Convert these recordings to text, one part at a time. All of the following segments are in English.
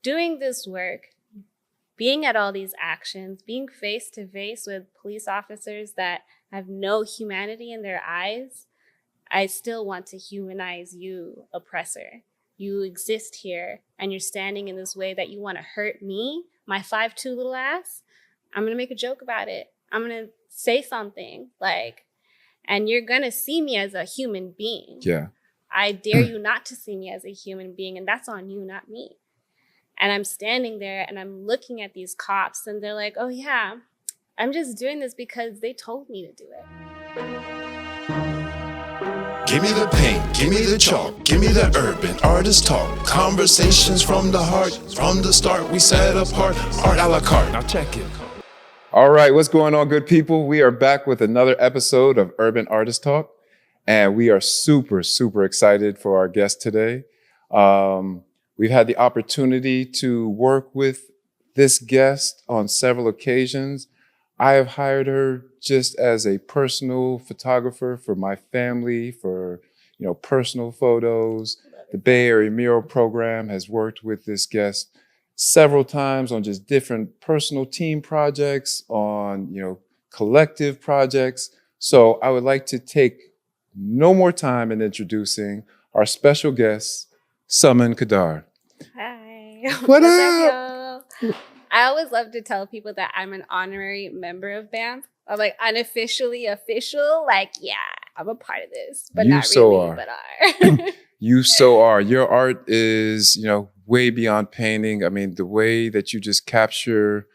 doing this work, being at all these actions, being face to face with police officers that have no humanity in their eyes, I still want to humanize you, oppressor. You exist here and you're standing in this way that you want to hurt me, my 5'2" little ass. I'm going to make a joke about it. I'm going to say something and you're going to see me as a human being. Yeah. I dare you not to see me as a human being, and that's on you, not me. And I'm standing there and I'm looking at these cops and they're like, oh yeah, I'm just doing this because they told me to do it. Give me the paint, give me the chalk, give me the urban artist talk. Conversations from the heart, from the start we set apart. Art a la carte. Now check it. All right, what's going on, good people? We are back with another episode of Urban Artist Talk, and we are super, super excited for our guest today. We've had the opportunity to work with this guest on several occasions. I have hired her just as a personal photographer for my family, for personal photos. The Bay Area Mural Program has worked with this guest several times on just different personal team projects, on collective projects. So I would like to take no more time in introducing our special guest, Saman Qadir. Hi. What up? I always love to tell people that I'm an honorary member of BAMF. I'm unofficially official. Yeah, I'm a part of this, but You not so really, are. but are. You so are. Your art is, way beyond painting. I mean, the way that you just capture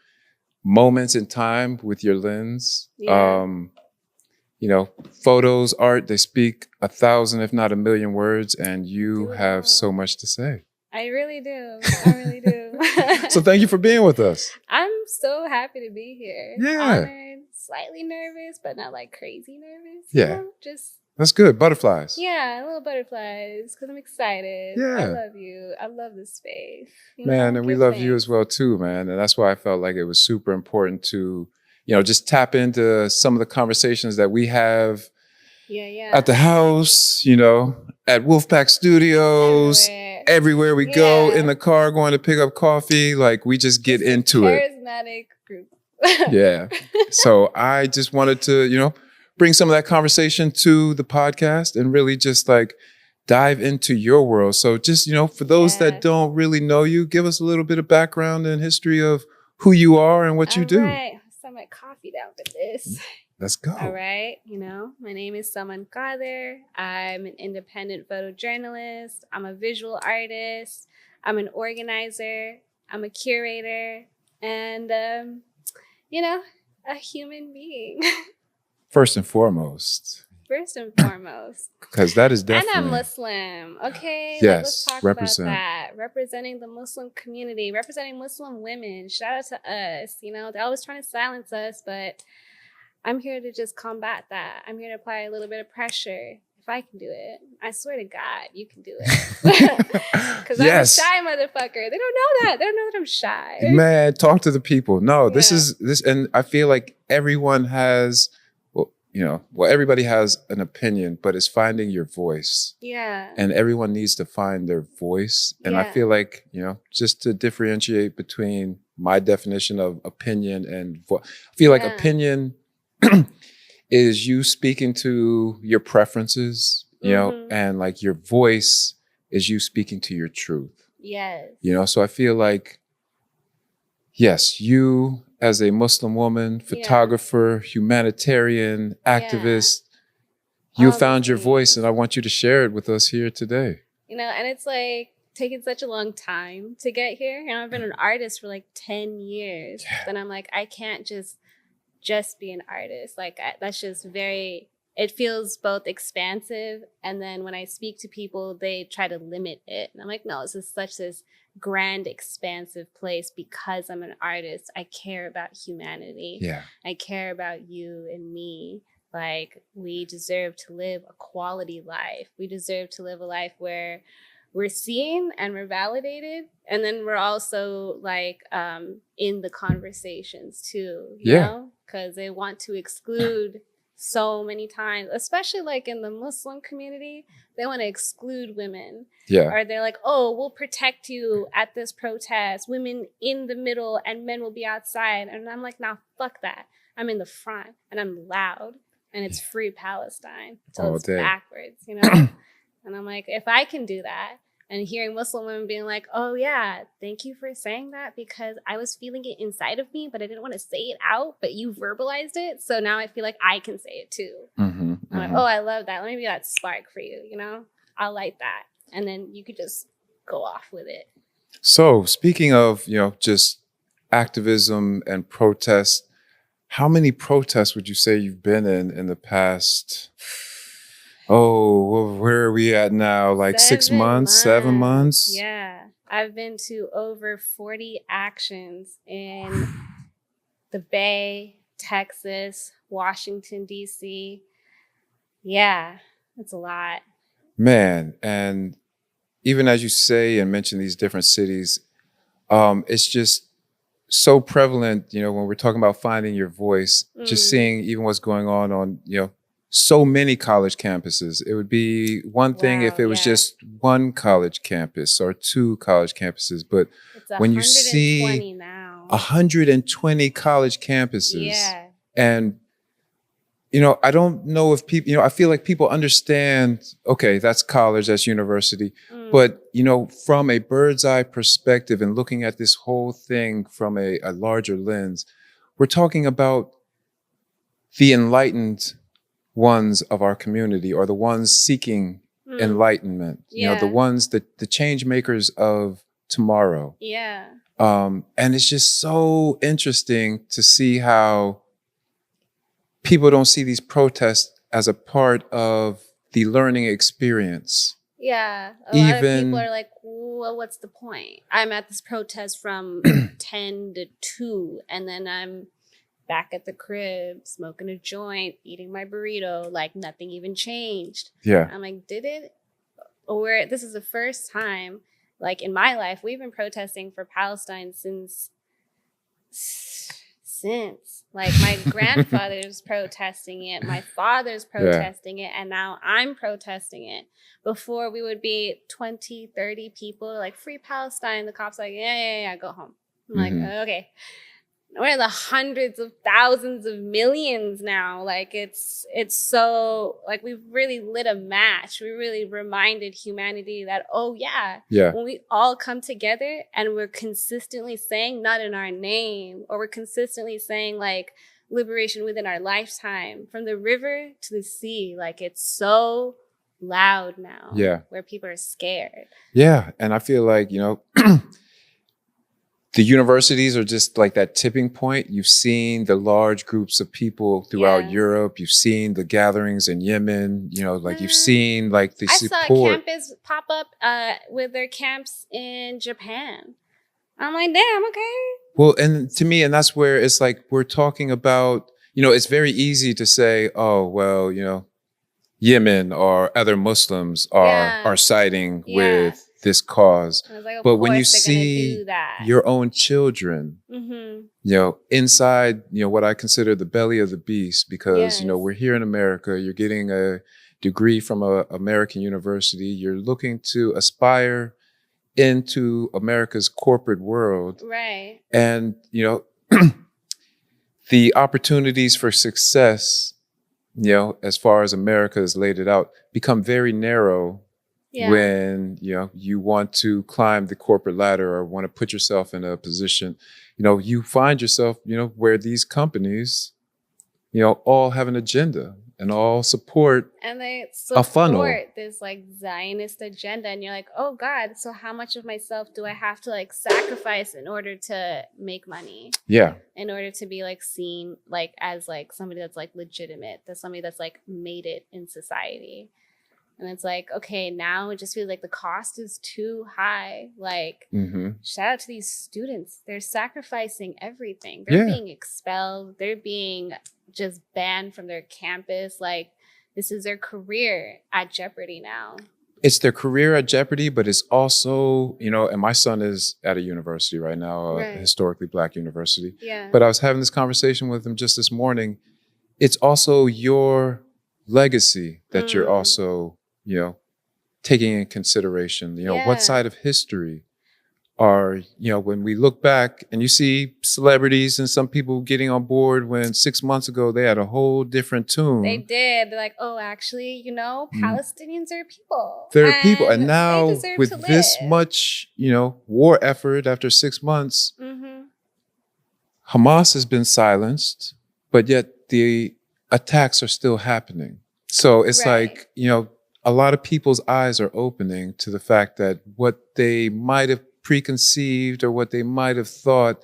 moments in time with your lens. Yeah. Photos, art, they speak 1,000, if not 1,000,000 words, and you have so much to say. I really do. I really do. So thank you for being with us. I'm so happy to be here. Yeah. Honored, slightly nervous, but not crazy nervous. Yeah. Just. That's good. Butterflies. Yeah, little butterflies, because I'm excited. Yeah. I love you. I love this space. Man, and we love you as well too, man. And that's why I felt like it was super important to, just tap into some of the conversations that we have at the house, at Wolfpack Studios, everywhere we go, in the car, going to pick up coffee. We just get into it. Charismatic group. Yeah. So I just wanted to, bring some of that conversation to the podcast and really just dive into your world. So just, for those that don't really know you, give us a little bit of background and history of who you are and what you do. All right. I'll set my coffee down for this. Let's go. All right. My name is Saman Qadir. I'm an independent photojournalist. I'm a visual artist. I'm an organizer. I'm a curator. And, a human being. First and foremost. Because that is definitely. And I'm Muslim. Okay. Yes. Let's talk represent. about that. Representing the Muslim community, representing Muslim women. Shout out to us. They're always trying to silence us, but I'm here to just combat that. I'm here to apply a little bit of pressure. If I can do it, I swear to God, you can do it. Because I'm a shy motherfucker. They don't know that. They don't know that I'm shy. Man, talk to the people. No, this is, and I feel like everyone has, everybody has an opinion, but it's finding your voice. Yeah. And everyone needs to find their voice. And I feel like, just to differentiate between my definition of opinion and I feel like opinion is you speaking to your preferences, and your voice is you speaking to your truth. Yes. So I feel like, yes, you as a Muslim woman, photographer, humanitarian, activist, you found your voice, and I want you to share it with us here today. And it's taken such a long time to get here. I've been an artist for 10 years. And I'm I can't just be an artist. That's just it feels both expansive, and then when I speak to people, they try to limit it. And I'm no, this is such this grand, expansive place because I'm an artist. I care about humanity. Yeah. I care about you and me. We deserve to live a quality life. We deserve to live a life where we're seen and we're validated. And then we're also in the conversations too, you know? Because they want to exclude so many times, especially like in the Muslim community. They want to exclude women. Yeah. Or they're like, oh, we'll protect you at this protest. Women in the middle and men will be outside. And I'm like, nah, fuck that. I'm in the front and I'm loud and it's free Palestine. So All it's day. backwards, you know? And I'm like, if I can do that, and hearing Muslim women being like, oh yeah, thank you for saying that because I was feeling it inside of me, but I didn't want to say it out, but you verbalized it. So now I feel like I can say it too. Mm-hmm, I'm like, oh, I love that. Let me be that spark for you, you know? I'll light that. And then you could just go off with it. So speaking of, just activism and protest, how many protests would you say you've been in the past? Oh, where are we at now? Like 6 months, 7 months? Yeah. I've been to over 40 actions in the Bay, Texas, Washington, D.C. Yeah, it's a lot. Man, and even as you say and mention these different cities, it's just so prevalent, when we're talking about finding your voice, just seeing even what's going on, so many college campuses. It would be one thing if it was just one college campus or two college campuses, but it's when you see now. 120 college campuses, and I don't know if people, I feel like people understand, okay, that's college, that's university. But, from a bird's eye perspective and looking at this whole thing from a larger lens, we're talking about the enlightened ones of our community, or the ones seeking enlightenment, the ones that the change makers of tomorrow. Yeah. And it's just so interesting to see how people don't see these protests as a part of the learning experience. Yeah. A lot of people are like, well, what's the point? I'm at this protest from 10 to 2, and then I'm back at the crib, smoking a joint, eating my burrito, like nothing even changed. Yeah. I'm like, did it? Or this is the first time, like in my life, we've been protesting for Palestine since like my grandfather's protesting it, my father's protesting it, and now I'm protesting it. Before we would be 20, 30 people like free Palestine. The cops like, yeah, go home. I'm like, okay. We're in the hundreds of thousands of millions now. Like it's so like we've really lit a match. We really reminded humanity that, when we all come together and we're consistently saying not in our name, or we're consistently saying like liberation within our lifetime, from the river to the sea, like it's so loud now. Yeah. Where people are scared. Yeah. And I feel like, the universities are just like that tipping point. You've seen the large groups of people throughout Europe. You've seen the gatherings in Yemen. You've seen like the support. I saw a campus pop up with their camps in Japan. I'm like, damn, okay. Well, and to me, and that's where it's like we're talking about, it's very easy to say, oh, well, Yemen or other Muslims are siding with this cause. Like, but when you see your own children, inside, what I consider the belly of the beast, because, we're here in America, you're getting a degree from an American university, you're looking to aspire into America's corporate world. Right. And, the opportunities for success, as far as America has laid it out, become very narrow. Yeah. When, you want to climb the corporate ladder or want to put yourself in a position, you find yourself, where these companies, all have an agenda and all support and they support a funnel. This like Zionist agenda. And you're like, oh God, so how much of myself do I have to like sacrifice in order to make money? Yeah. In order to be like seen like as like somebody that's like legitimate, that's somebody that's like made it in society. And it's like, okay, now it just feels like the cost is too high. Like, shout out to these students. They're sacrificing everything. They're being expelled. They're being just banned from their campus. Like, this is their career at jeopardy now. It's their career at jeopardy, but it's also, and my son is at a university right now, a historically Black university. Yeah. But I was having this conversation with him just this morning, it's also your legacy that you're Mm. also, taking in consideration. What Yeah. side of history are, when we look back and you see celebrities and some people getting on board when 6 months ago they had a whole different tune. They did. They're like, oh, actually, Palestinians are people. They're people. And they now deserve with to this live. much, war effort after 6 months, Mm-hmm. Hamas has been silenced, but yet the attacks are still happening. So it's Right. like, a lot of people's eyes are opening to the fact that what they might have preconceived or what they might have thought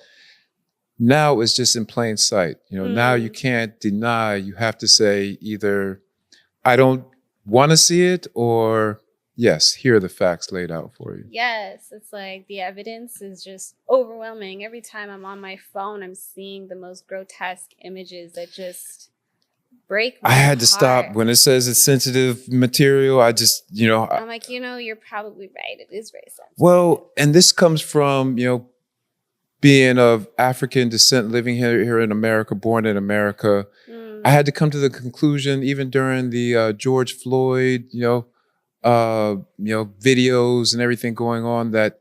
now is just in plain sight. Now you can't deny. You have to say either, I don't want to see it, or yes, here are the facts laid out for you. Yes, it's like the evidence is just overwhelming. Every time I'm on my phone, I'm seeing the most grotesque images that just break my I had to heart. stop when it says it's sensitive material. I just, I'm like, you're probably right. It is very sensitive. Well, and this comes from, being of African descent, living here in America, born in America. I had to come to the conclusion, even during the George Floyd, videos and everything going on, that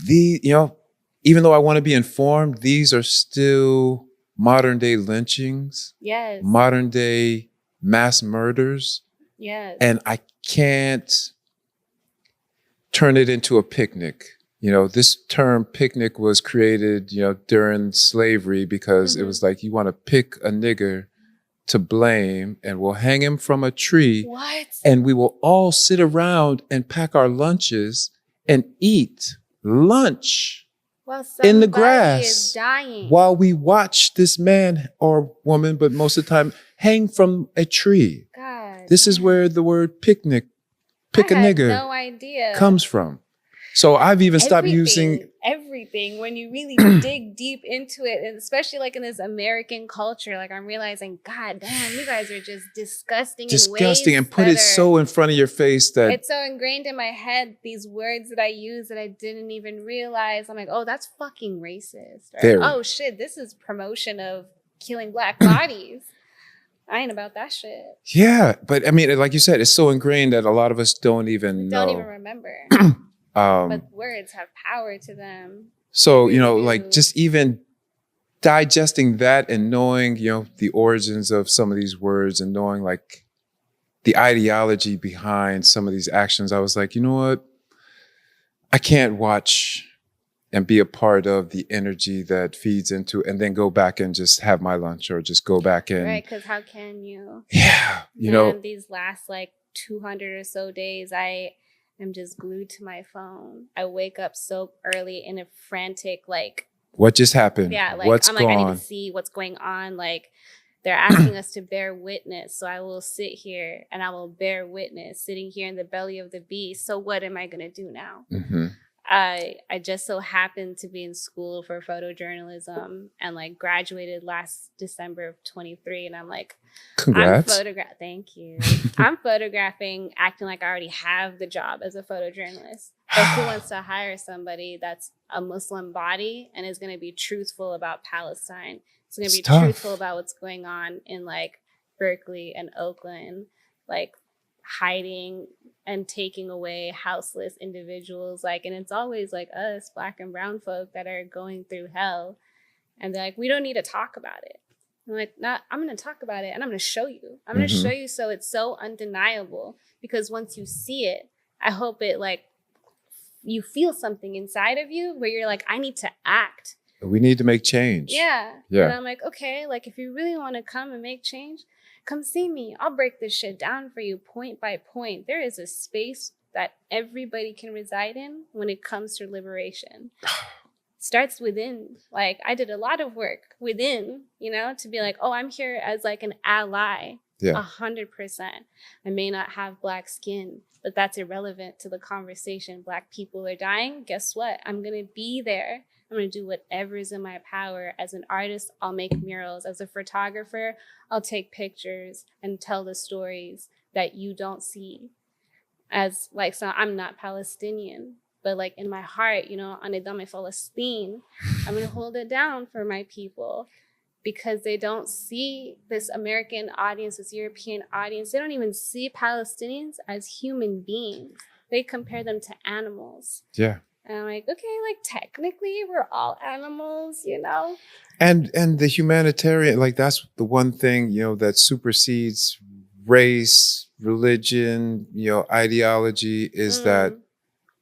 even though I want to be informed, these are still modern day lynchings, Yes. modern day mass murders. Yes. And I can't turn it into a picnic. This term picnic was created, during slavery because it was like, you want to pick a nigger to blame and we'll hang him from a tree. What? And we will all sit around and pack our lunches and eat lunch in the grass is dying. while we watch this man or woman, but most of the time, hang from a tree. God. This is where the word picnic, pick a nigger, no idea. comes from. So I've even stopped using everything when you really dig deep into it, and especially like in this American culture. Like I'm realizing, God damn, you guys are just disgusting and put it so in front of your face that it's so ingrained in my head. These words that I use that I didn't even realize. I'm like, oh, that's fucking racist. Or, oh shit, this is promotion of killing Black bodies. I ain't about that shit. Yeah, but I mean, like you said, it's so ingrained that a lot of us don't even know. Don't even remember. But words have power to them. So, like just even digesting that and knowing, the origins of some of these words and knowing like the ideology behind some of these actions, I was like, you know what? I can't watch and be a part of the energy that feeds into and then go back and just have my lunch or just go back and. Right, because how can you? Yeah, these last like 200 or so days, I'm just glued to my phone. I wake up so early in a frantic, like... What just happened? Yeah, like, What's I'm going like, on? I need to see what's going on. Like, they're asking us to bear witness. So I will sit here and I will bear witness, sitting here in the belly of the beast. So what am I going to do now? Mm-hmm. I just so happened to be in school for photojournalism and like graduated last December of 23. And I'm like, congrats. Thank you. I'm photographing, acting like I already have the job as a photojournalist. But who wants to hire somebody that's a Muslim body and is going to be truthful about Palestine? It's going to be truthful about what's going on in like Berkeley and Oakland, like hiding and taking away houseless individuals, like, and it's always like us Black and brown folk that are going through hell, and they're like, we don't need to talk about it. I'm like, nah, I'm going to talk about it and I'm going to show you. I'm going to show you so it's so undeniable, because once you see it, I hope it like you feel something inside of you where you're like, I need to act. We need to make change. Yeah. Yeah. And I'm like, okay, like if you really want to come and make change, come see me. I'll break this shit down for you point by point. There is a space that everybody can reside in when it comes to liberation. Starts within. Like I did a lot of work within, to be like, oh, I'm here as like an ally. Yeah. 100%. I may not have Black skin, but that's irrelevant to the conversation. Black people are dying. Guess what? I'm going to be there. I'm going to do whatever is in my power. As an artist, I'll make murals. As a photographer, I'll take pictures and tell the stories that you don't see. As like, so I'm not Palestinian, but like in my heart, Anidame Palestine, I'm going to hold it down for my people, because they don't see this American audience, this European audience. They don't even see Palestinians as human beings. They compare them to animals. Yeah. And I'm like, okay, like technically we're all animals, you know? And the humanitarian, like that's the one thing, that supersedes race, religion, ideology is that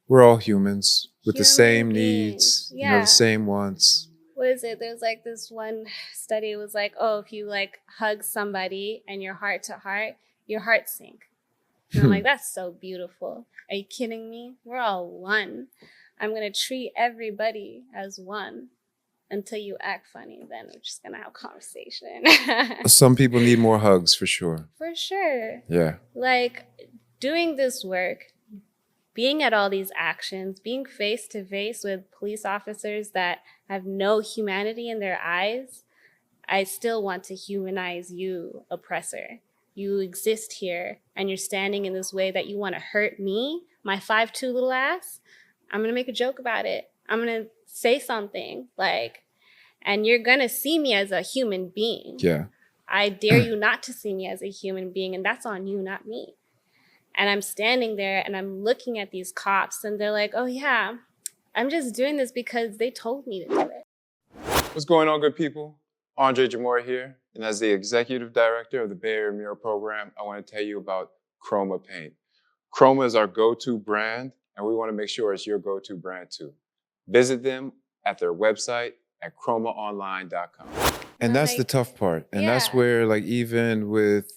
we're all humans with the same needs, Yeah. the same wants. What is it? There's like this one study, it was like, oh, if you like hug somebody and you're heart to heart, your heart sink. And I'm like, that's so beautiful. Are you kidding me? We're all one. I'm going to treat everybody as one. Until you act funny, then we're just going to have a conversation. Some people need more hugs for sure. For sure. Yeah. Like doing this work, being at all these actions, being face to face with police officers that have no humanity in their eyes, I still want to humanize you, oppressor. You exist here and you're standing in this way that you want to hurt me, my 5'2" little ass. I'm going to make a joke about it. I'm going to say something like, and you're going to see me as a human being. Yeah. I dare you not to see me as a human being, and that's on you, not me. And I'm standing there and I'm looking at these cops and they're like, oh yeah, I'm just doing this because they told me to do it. What's going on, good people? Andre Jamora here. And as the executive director of the Bay Area Mural Program, I want to tell you about Chroma Paint. Chroma is our go-to brand, and we want to make sure it's your go-to brand too. Visit them at their website at chromaonline.com. And that's the tough part. And that's where, like, even with,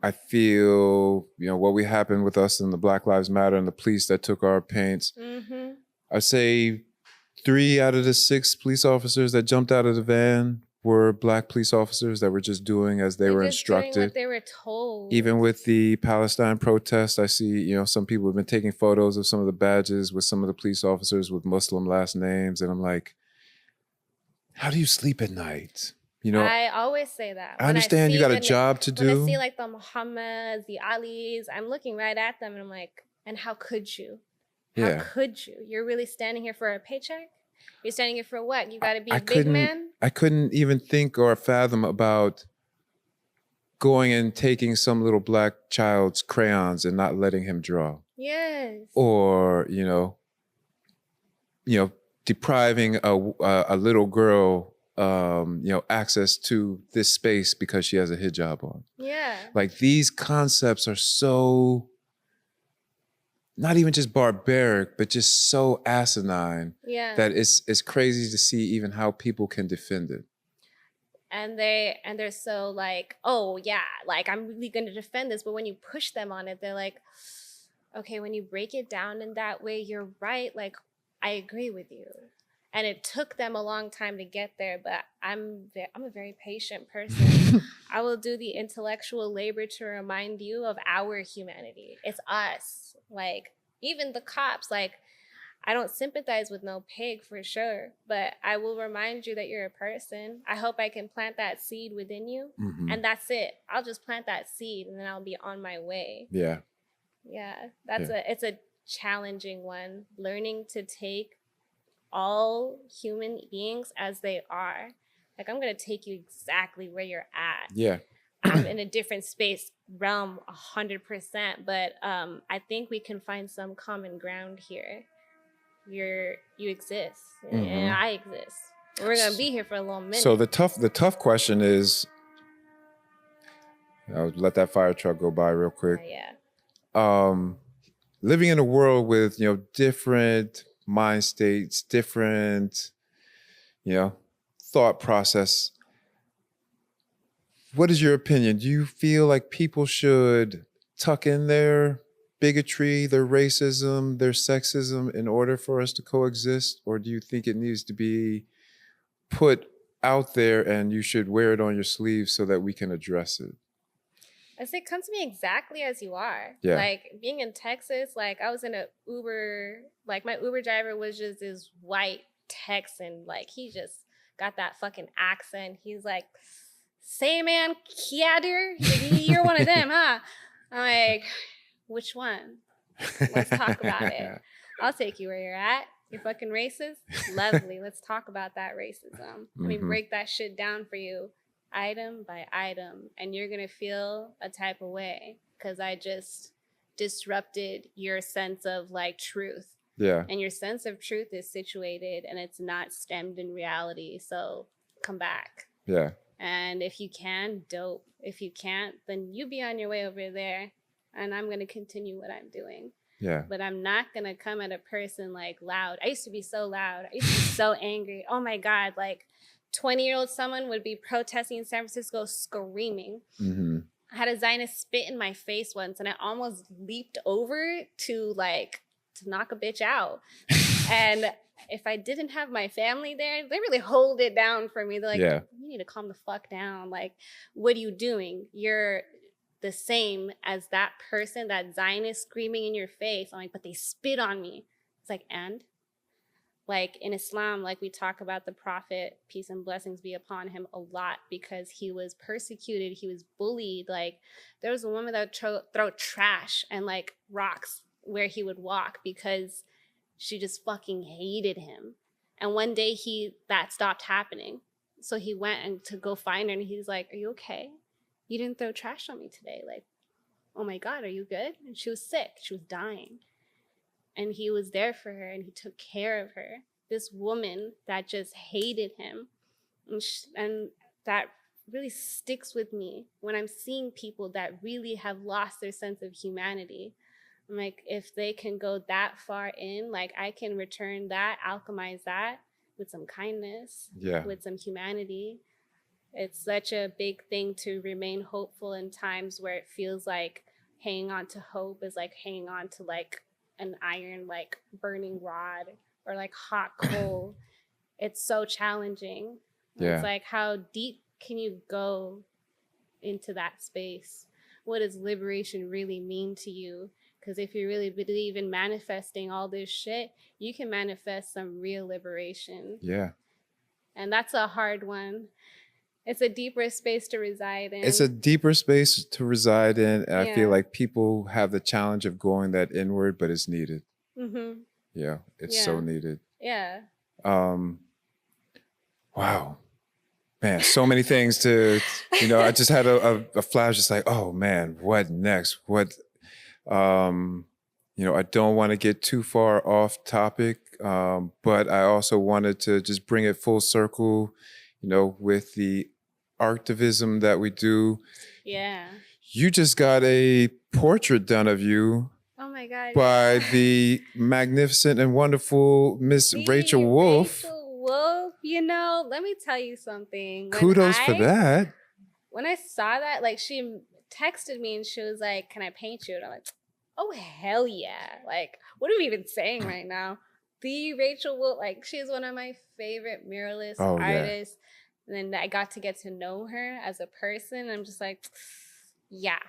I feel, what we happened with us in the Black Lives Matter and the police that took our paints. Mm-hmm. I'd say 3 out of the 6 police officers that jumped out of the van were Black police officers that were just doing as they were instructed. Doing what they were told. Even with the Palestine protests, I see, some people have been taking photos of some of the badges with some of the police officers with Muslim last names. And I'm like, how do you sleep at night? I always say that. I understand you got a job to do. When I see like the Muhammads, the Alis, I'm looking right at them and I'm like, and how could you? How could you? You're really standing here for a paycheck? You're standing here for what? You got to be a big man? I couldn't even think or fathom about going and taking some little Black child's crayons and not letting him draw. Yes. Or, depriving a little girl, access to this space because she has a hijab on. Yeah. Like, these concepts are so, not even just barbaric, but just so asinine. Yeah. That it's crazy to see even how people can defend it. And they're so like, oh yeah, like I'm really gonna defend this. But when you push them on it, they're like, okay, when you break it down in that way, you're right. Like, I agree with you. And it took them a long time to get there, but I'm a very patient person. I will do the intellectual labor to remind you of our humanity. It's us. Like, even the cops, like, I don't sympathize with no pig for sure, but I will remind you that you're a person. I hope I can plant that seed within you, and that's it. I'll just plant that seed, and then I'll be on my way. Yeah. Yeah, it's a challenging one, learning to take all human beings as they are. Like, I'm going to take you exactly where you're at. Yeah. In a different space, realm, 100%. But I think we can find some common ground here. You exist, and I exist. We're going to be here for a little minute. So the tough question is, I'll let that fire truck go by real quick. Yeah. Living in a world with, different mind states, different, thought process. What is your opinion? Do you feel like people should tuck in their bigotry, their racism, their sexism in order for us to coexist? Or do you think it needs to be put out there and you should wear it on your sleeve so that we can address it? I say, come to me exactly as you are. Yeah. Like, being in Texas, like, I was in an Uber, like, my Uber driver was just this white Texan. Like, he just got that fucking accent. He's like, Saman Qadir, you're one of them, huh? I'm like, which one? Let's talk about it. I'll take you where you're at. You're fucking racist? Lovely. Let's talk about that racism. Let me break that shit down for you item by item. And you're going to feel a type of way because I just disrupted your sense of like truth. Yeah. And your sense of truth is situated and it's not stemmed in reality. So come back. Yeah. And if you can, dope. If you can't, then you be on your way over there. And I'm going to continue what I'm doing. Yeah. But I'm not going to come at a person like loud. I used to be so loud. I used to be so angry. Oh my God. Like 20-year-old someone would be protesting in San Francisco screaming. Mm-hmm. I had a Zionist spit in my face once and I almost leaped over to knock a bitch out. And if I didn't have my family there, they really hold it down for me. They're like, yeah. You need to calm the fuck down. Like, what are you doing? You're the same as that person, that Zionist screaming in your face. I'm like, but they spit on me. It's like, and? Like in Islam, like we talk about the Prophet, peace and blessings be upon him, a lot because he was persecuted, he was bullied. Like there was a woman that would throw trash and like rocks where he would walk because she just fucking hated him. And one day that stopped happening. So he went and to go find her and he's like, are you okay? You didn't throw trash on me today. Like, oh my God, are you good? And she was sick. She was dying. And he was there for her and he took care of her. This woman that just hated him. And that really sticks with me when I'm seeing people that really have lost their sense of humanity. I'm like, if they can go that far in, like I can return that, alchemize that with some kindness, with some humanity. It's such a big thing to remain hopeful in times where it feels like hanging on to hope is like hanging on to like an iron, like burning rod or like hot coal. It's so challenging. Yeah. It's like, how deep can you go into that space? What does liberation really mean to you? Because if you really believe in manifesting all this shit, you can manifest some real liberation. Yeah. And that's a hard one. It's a deeper space to reside in. It's a deeper space to reside in. And I feel like people have the challenge of going that inward, but it's needed. Mm-hmm. Yeah, it's so needed. Yeah. Wow. Man, so many things to, I just had a flash. It's like, oh man, what next? What, I don't want to get too far off topic, but I also wanted to just bring it full circle, with the Artivism that we do. Yeah. You just got a portrait done of you. Oh my God. By the magnificent and wonderful Miss Rachel Wolf. Rachel Wolf, let me tell you something. Kudos for that. When I saw that, like she texted me and she was like, can I paint you? And I'm like, oh, hell yeah. Like, what are we even saying right now? The Rachel Wolf, like she's one of my favorite muralist artists. And then I got to get to know her as a person. I'm just like, yeah.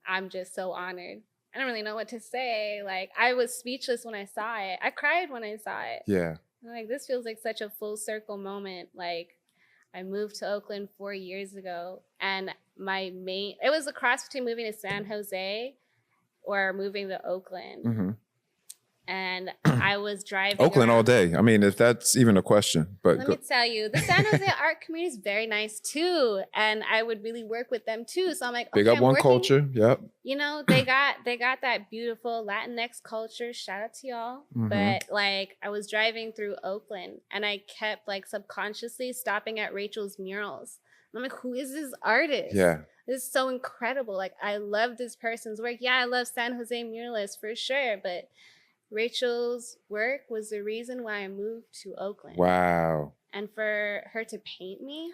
I'm just so honored. I don't really know what to say. Like, I was speechless when I saw it. I cried when I saw it. Yeah. Like, this feels like such a full circle moment. Like, I moved to Oakland 4 years ago. And it was a cross between moving to San Jose or moving to Oakland. Mm-hmm. And I was driving Oakland around. all day. I mean, if that's even a question. But let me tell you, the San Jose art community is very nice too, and I would really work with them too. So I'm like, big up one culture. Yep. They got that beautiful Latinx culture. Shout out to y'all. Mm-hmm. But like, I was driving through Oakland, and I kept like subconsciously stopping at Rachel's murals. I'm like, who is this artist? Yeah. This is so incredible. Like, I love this person's work. Yeah, I love San Jose muralists for sure, but Rachel's work was the reason why I moved to Oakland. Wow. And for her to paint me,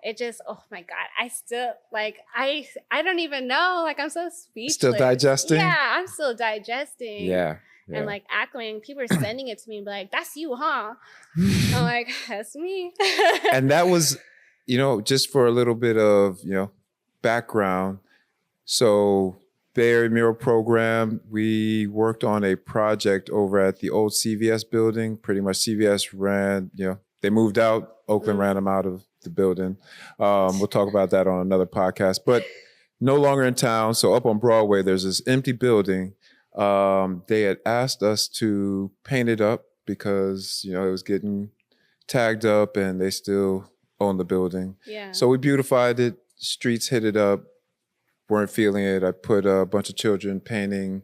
it just, oh my God. I still, like, I don't even know. Like, I'm so speechless. Still digesting? Yeah, I'm still digesting. Yeah. And like acclimating, people are sending it to me and be like, that's you, huh? I'm like, that's me. And that was, just for a little bit of, background. So Bay Area Mural Program, we worked on a project over at the old CVS building. Pretty much CVS ran, they moved out. Oakland ran them out of the building. We'll talk about that on another podcast, but no longer in town. So up on Broadway, there's this empty building. They had asked us to paint it up because, it was getting tagged up and they still own the building. Yeah. So we beautified it, streets hit it up, weren't feeling it. I put a bunch of children painting,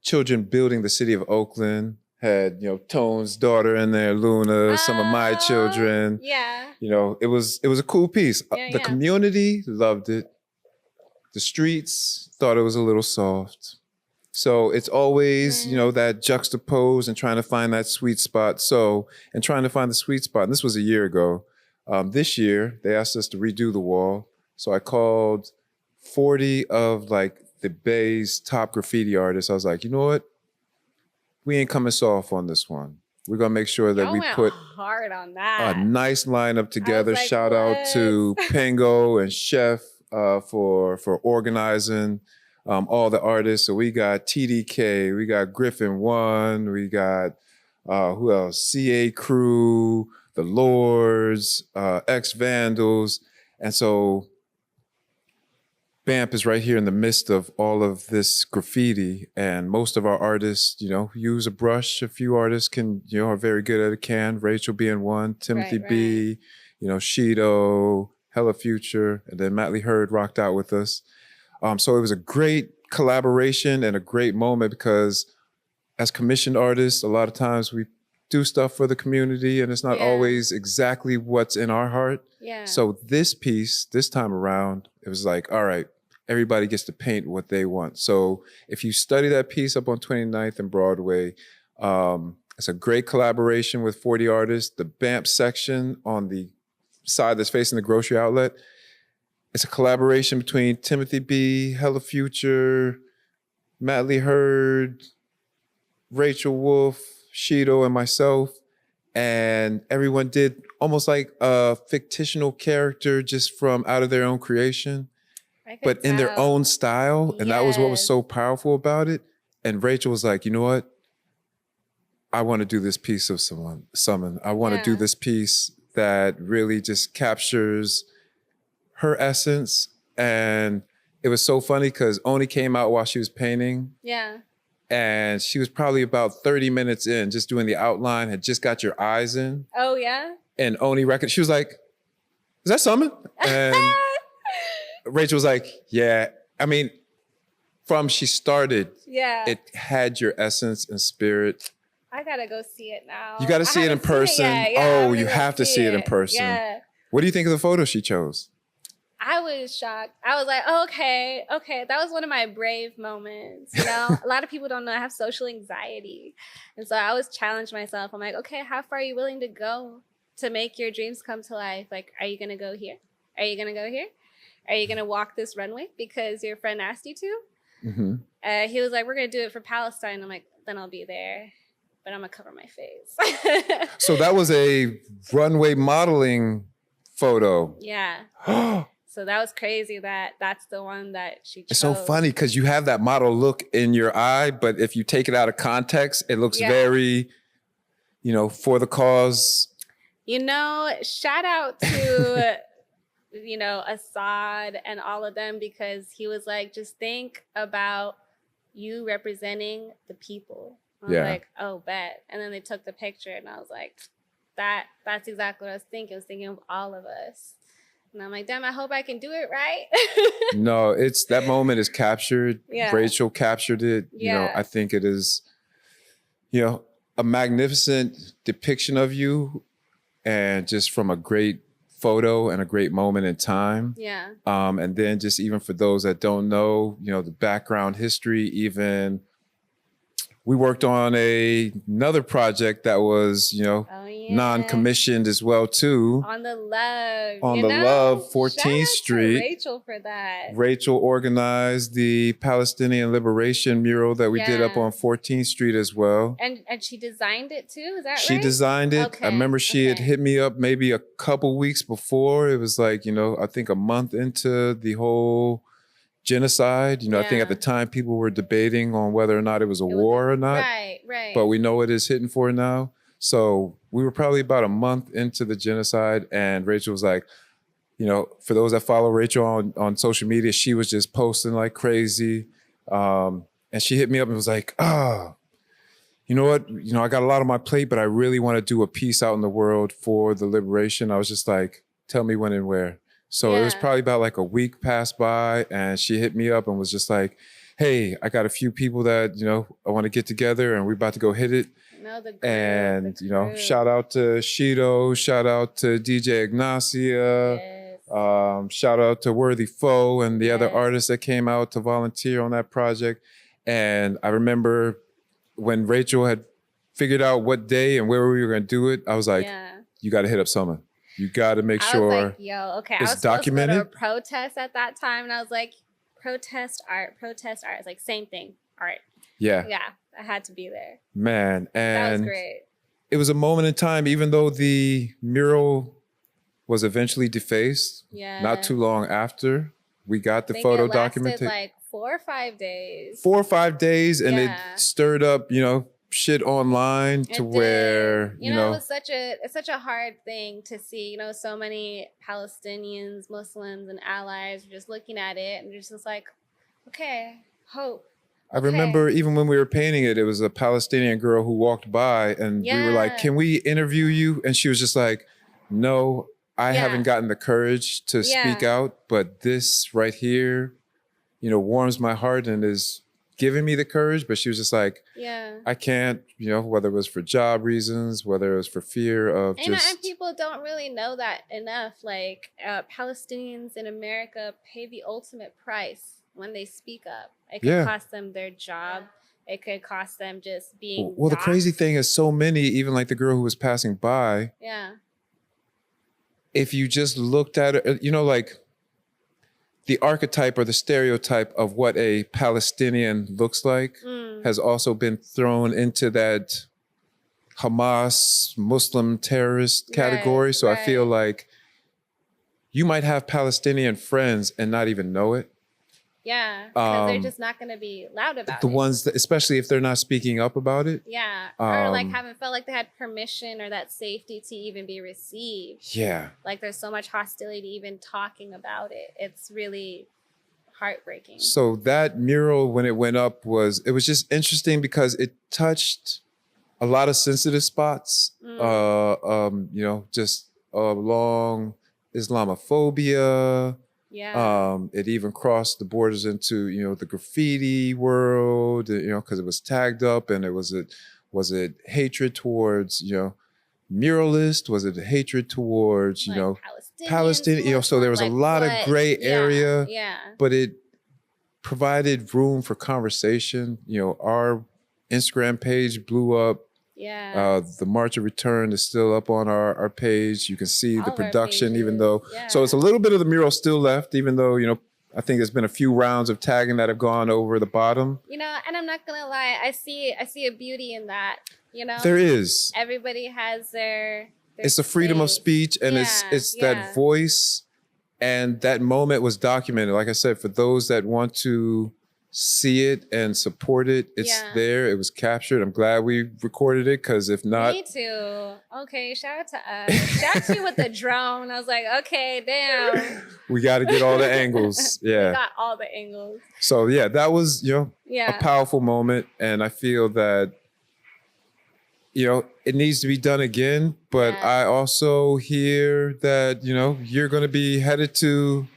children building the city of Oakland. Had, Tone's daughter in there, Luna, some of my children. Yeah. It was a cool piece. The Yeah. community loved it. The streets thought it was a little soft. So it's always, that juxtapose and trying to find that sweet spot. And trying to find the sweet spot. And this was a year ago. This year, they asked us to redo the wall. So I called 40 of the Bay's top graffiti artists. I was like, you know what? We ain't coming soft on this one. We're going to make sure that Y'all we went put hard on that. a nice lineup together. like, Shout out to Pingo and Chef for organizing all the artists. So we got TDK, we got Griffin One, we got who else? CA Crew, The Lords, Ex Vandals. And so BAMP is right here in the midst of all of this graffiti, and most of our artists, use a brush. A few artists can, are very good at a can. Rachel being one, Timothy B, Shido, Hella Future, and then Matley Hurd rocked out with us. So it was a great collaboration and a great moment because as commissioned artists, a lot of times we do stuff for the community and it's not always exactly what's in our heart. Yeah. So this piece, this time around, it was like, all right, everybody gets to paint what they want. So if you study that piece up on 29th and Broadway, it's a great collaboration with 40 artists. The BAMP section on the side that's facing the grocery outlet, it's a collaboration between Timothy B, Hella Future, Matley Hurd, Rachel Wolf, Shido, and myself. And everyone did almost like a fictional character just from out of their own creation, but in their own style. And that was what was so powerful about it. And Rachel was like, you know what? I want to do this piece of Saman. I want to do this piece that really just captures her essence. And it was so funny because Oni came out while she was painting. Yeah. And she was probably about 30 minutes in, just doing the outline, had just got your eyes in. Oh, yeah? And Oni she was like, is that Saman? And Rachel was like, yeah. I mean, from she started, it had your essence and spirit. I got to go see it now. You got to see it in person. You have to see it in person. Yeah. What do you think of the photo she chose? I was shocked. I was like, oh, okay. That was one of my brave moments. A lot of people don't know I have social anxiety. And so I always challenge myself. I'm like, okay, how far are you willing to go to make your dreams come to life? Like, are you going to go here? Are you going to go here? Are you going to walk this runway because your friend asked you to? Mm-hmm. He was like, we're going to do it for Palestine. I'm like, then I'll be there. But I'm going to cover my face. So that was a runway modeling photo. Yeah. So that was crazy that's the one that she chose. It's so funny because you have that model look in your eye, but if you take it out of context, it looks very, for the cause. Shout out to, Assad and all of them, because he was like, just think about you representing the people. I was like, oh, bet. And then they took the picture and I was like, that's exactly what I was thinking. I was thinking of all of us. And I'm like, damn, I hope I can do it right. No, that moment is captured. Yeah. Rachel captured it. Yeah. I think it is, a magnificent depiction of you and just from a great photo and a great moment in time. Yeah. And then just even for those that don't know, the background history, even we worked on another project that was, non-commissioned as well too. On the Love. On the Love, 14th Shout out Street. To Rachel for that. Rachel organized the Palestinian Liberation mural that we did up on 14th Street as well. And she designed it too, is that right? She designed it. Okay. I remember she had hit me up maybe a couple weeks before. It was like, I think a month into the whole genocide. I think at the time people were debating on whether or not it was a war or not. Right. But we know it is hitting for now. So we were probably about a month into the genocide, and Rachel was like, for those that follow Rachel on social media, she was just posting like crazy. And she hit me up and was like, you know what? You know, I got a lot on my plate, but I really want to do a piece out in the world for the liberation. I was just like, tell me when and where. So it was probably about like a week passed by, and she hit me up and was just like, hey, I got a few people that, you know, I want to get together and we're about to go hit it. And, you know, shout out to Shido, shout out to DJ Ignacia, shout out to Worthy Foe and the other artists that came out to volunteer on that project. And I remember when Rachel had figured out what day and where we were going to do it, I was like, you got to hit up Saman. You got to make sure I was like, yo, okay. I was documented. supposed to go to a protest at that time. And I was like, protest art. It's like same thing, art. Yeah. Yeah. I had to be there. Man. And that was great. It was a moment in time, even though the mural was eventually defaced. Yeah. Not too long after we got the photo documented. Like 4 or 5 days. 4 or 5 days, and it stirred up, you know, shit online to where you know it's such a hard thing to see. You know, so many Palestinians, Muslims, and allies just looking at it and just like, okay, hope. I remember even when we were painting it, it was a Palestinian girl who walked by, and we were like, "Can we interview you?" And she was just like, "No, I haven't gotten the courage to speak out, but this right here, you know, warms my heart and is giving me the courage." But she was just like, I can't, you know, whether it was for job reasons, whether it was for fear of and people don't really know that enough. Like Palestinians in America pay the ultimate price when they speak up. It could cost them their job. It could cost them just being the crazy thing is so many, even like the girl who was passing by. If you just looked at it, you know, like the archetype or the stereotype of what a Palestinian looks like has also been thrown into that Hamas Muslim terrorist category. So I feel like you might have Palestinian friends and not even know it. Yeah, because they're just not going to be loud about it. The ones that, especially if they're not speaking up about it. Yeah, or like haven't felt like they had permission or that safety to even be received. Yeah. Like there's so much hostility even talking about it. It's really heartbreaking. So that mural, when it went up, it was just interesting because it touched a lot of sensitive spots. You know, just along Islamophobia. Yeah. It even crossed the borders into, you know, the graffiti world, you know, because it was tagged up, and was it hatred towards, you know, muralists? Was it hatred towards, you know, Palestinian? You know, so there was a lot of gray area, but it provided room for conversation. You know, our Instagram page blew up. The March of Return is still up on our page. You can see the production, even though, so it's a little bit of the mural still left, even though, you know, I think there's been a few rounds of tagging that have gone over the bottom. You know, and I'm not gonna lie, I see a beauty in that. You know, there is. Everybody has their it's a freedom of speech, and it's that voice, and that moment was documented. Like I said, for those that want to see it and support it, it's there. It was captured. I'm glad we recorded it, because if not, me too. Okay, shout out to us. Shout out to you with the drone. I was like, okay, damn. We got to get all the angles. Yeah, we got all the angles. So yeah, that was, you know, a powerful moment, and I feel that, you know, it needs to be done again. But I also hear that, you know, you're going to be headed to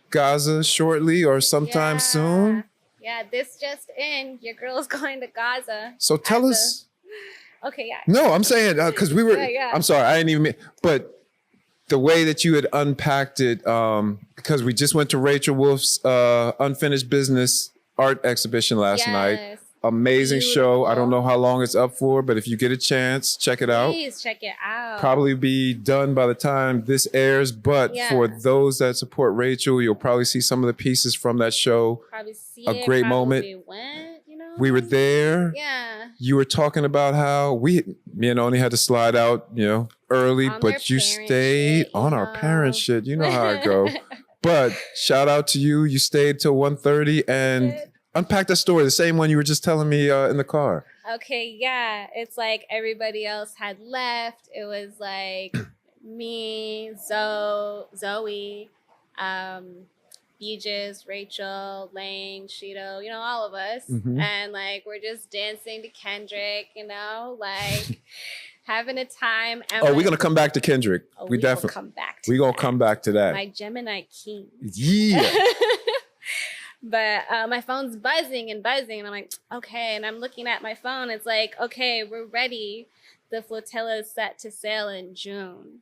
Gaza shortly or sometime soon. Yeah, this just in. Your girl's going to Gaza. So tell us. Okay, yeah. No, I'm saying, because we were, I'm sorry, I didn't even mean, but the way that you had unpacked it, because we just went to Rachel Wolf's Unfinished Business art exhibition last night. Amazing show. I don't know how long it's up for, but if you get a chance, check it out. Please check it out. Probably be done by the time this airs, but for those that support Rachel, you'll probably see some of the pieces from that show. Probably see a great moment. We were there. Yeah. You were talking about how me and Oni had to slide out, you know, early, but you stayed on our parent shit. You know how it go. But shout out to you. You stayed till 1:30 and unpack that story, the same one you were just telling me in the car. Okay, yeah. It's like everybody else had left. It was like me, Zoe, Beaches, Rachel, Lang, Shido, you know, all of us. Mhm. And like, we're just dancing to Kendrick, you know, like having a time. And Oh, we're gonna come back to Kendrick. Oh, we we definitely will come back to we gonna that. come back to that. My Gemini king. Yeah. But my phone's buzzing, and I'm like, okay. And I'm looking at my phone. It's like, okay, we're ready. The flotilla is set to sail in June.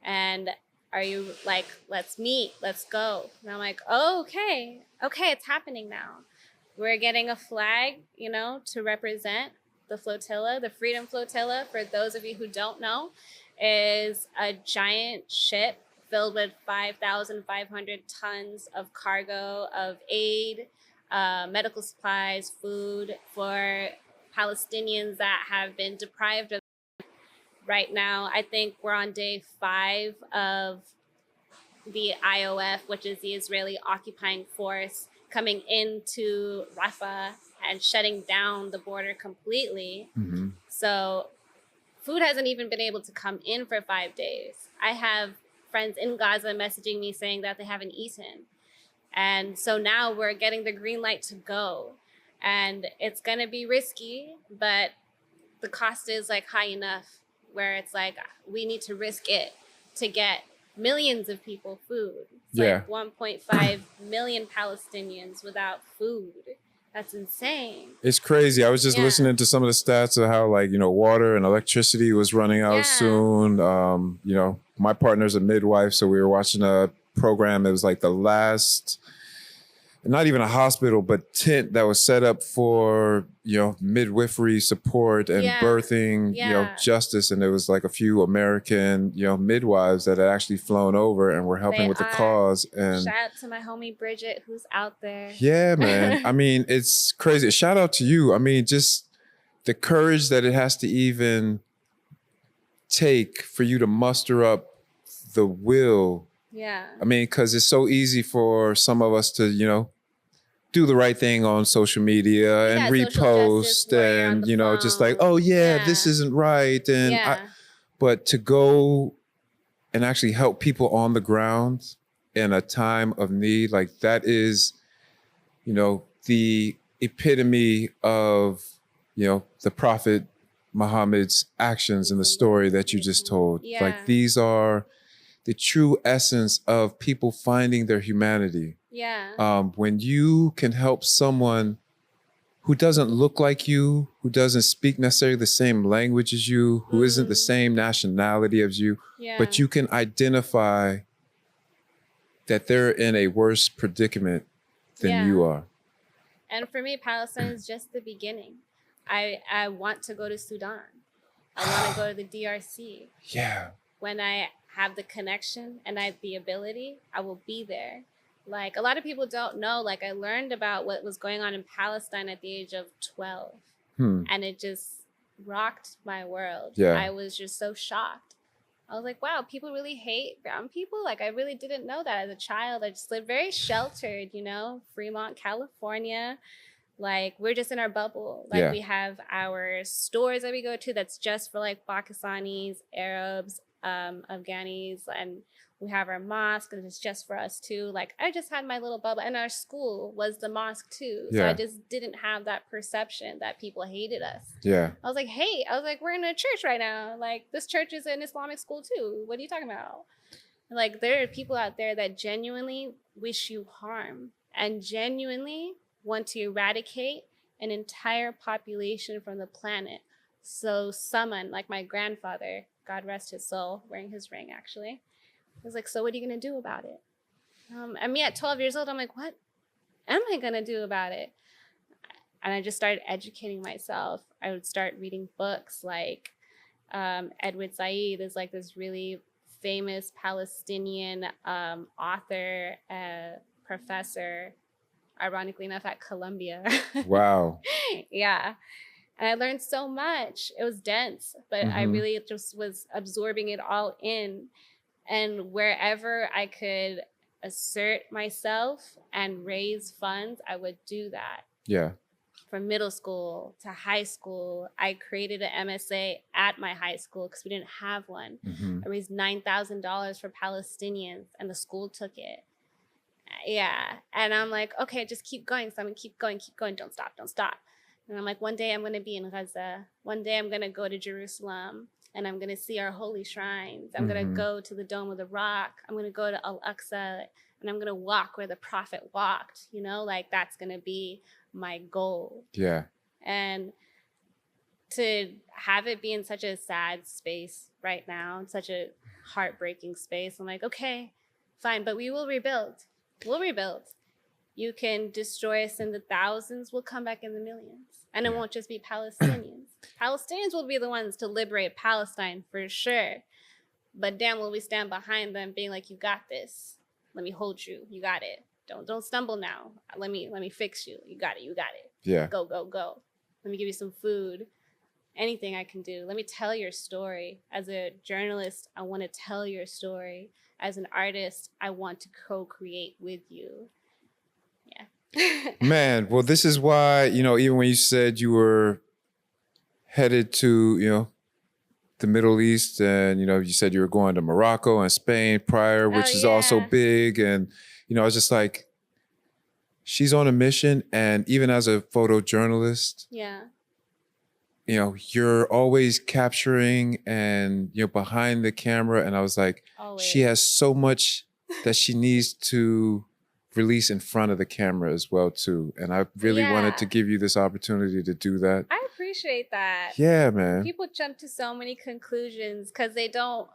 And are you like, let's meet, let's go. And I'm like, oh, okay, it's happening now. We're getting a flag, you know, to represent the flotilla. The Freedom Flotilla, for those of you who don't know, is a giant ship filled with 5,500 tons of cargo of aid, medical supplies, food for Palestinians that have been deprived of. Right now, I think we're on day 5 of the IOF, which is the Israeli occupying force, coming into Rafah and shutting down the border completely. Mhm. So food hasn't even been able to come in for 5 days. I have friends in Gaza messaging me saying that they haven't eaten. And so now we're getting the green light to go. And it's going to be risky, but the cost is like high enough where it's like we need to risk it to get millions of people food. It's Yeah. like 1.5 million Palestinians without food. That's insane. It's crazy. I was just Yeah. listening to some of the stats of how, like, you know, water and electricity was running out Yeah. soon. You know, my partner's a midwife, so we were watching a program. It was like the last, not even a hospital, but tent that was set up for, you know, midwifery support and Yeah. birthing, you know, Yeah. justice. And there was like a few American, you know, midwives that had actually flown over and were helping They with the are. cause. And Shout out to my homie Bridget, who's out there. yeah, man. I mean, it's crazy. Shout out to you. I mean, just the courage that it has to even take for you to muster up the will. Yeah. I mean, because it's so easy for some of us to, you know, do the right thing on social media and Yeah, social justice repost warrior on and, the you know, just like, phone. oh, yeah, this Yeah. isn't right. And Yeah. but to go and actually help people on the ground in a time of need, like that is, you know, the epitome of, you know, the Prophet Muhammad's actions in the story that you just told. Yeah. Like these are the true essence of people finding their humanity. Yeah. When you can help someone who doesn't look like you, who doesn't speak necessarily the same language as you, who isn't the same nationality as you, Yeah. but you can identify that they're in a worse predicament than Yeah. you are. And for me, Palestine is just the beginning. I want to go to Sudan. I want to go to the DRC. Yeah. When I have the connection and I have the ability, I will be there. Like a lot of people don't know, like I learned about what was going on in Palestine at the age of 12. And it just rocked my world. Yeah. I was just so shocked. I was like, wow, people really hate brown people? Like I really didn't know that as a child. I just lived very sheltered, you know, Fremont, California. Like we're just in our bubble. Like Yeah. we have our stores that we go to that's just for like Pakistanis, Arabs, Afghanis, and we have our mosque and it's just for us too. Like I just had my little bubble, and our school was the mosque too. So Yeah. I just didn't have that perception that people hated us. Yeah. I was like, hey, we're in a church right now. Like this church is an Islamic school too. What are you talking about? Like there are people out there that genuinely wish you harm and genuinely want to eradicate an entire population from the planet. So someone like my grandfather, God rest his soul, wearing his ring actually, was like, so what are you going to do about it? And me at 12 years old, I'm like, what am I going to do about it? And I just started educating myself. I would start reading books like Edward Said is like this really famous Palestinian author, professor, ironically enough, at Columbia. Wow. Yeah. And I learned so much. It was dense, but I really just was absorbing it all in. And wherever I could assert myself and raise funds, I would do that. Yeah. From middle school to high school, I created an MSA at my high school because we didn't have one. I raised $9,000 for Palestinians and the school took it. Yeah. And I'm like, okay, just keep going. So I'm gonna keep going, don't stop, don't stop. And I'm like, one day I'm gonna be in Gaza. One day I'm gonna go to Jerusalem and I'm gonna see our holy shrines. I'm gonna go to the Dome of the Rock. I'm gonna go to Al-Aqsa and I'm gonna walk where the prophet walked, you know, like that's gonna be my goal. Yeah. And to have it be in such a sad space right now, in such a heartbreaking space, I'm like, okay, fine, but we will rebuild. We'll rebuild. You can destroy us in the thousands, we'll come back in the millions. And it won't just be Palestinians. Palestinians will be the ones to liberate Palestine for sure. But damn, will we stand behind them being like, you got this. Let me hold you. You got it. Don't stumble now. Let me fix you. You got it. You got it. Yeah. Go, go, go. Let me give you some food. Anything I can do. Let me tell your story. As a journalist, I want to tell your story. As an artist, I want to co-create with you. Yeah. Man, well, this is why, you know, even when you said you were headed to, you know, the Middle East and, you know, you said you were going to Morocco and Spain prior, which is also big. And, you know, I was just like, she's on a mission. And even as a photojournalist, yeah, you know, you're always capturing and you're behind the camera. And I was like, always. She has so much that she needs to release in front of the camera as well too. And I really wanted to give you this opportunity to do that. I appreciate that. Yeah, man. People jump to so many conclusions because they don't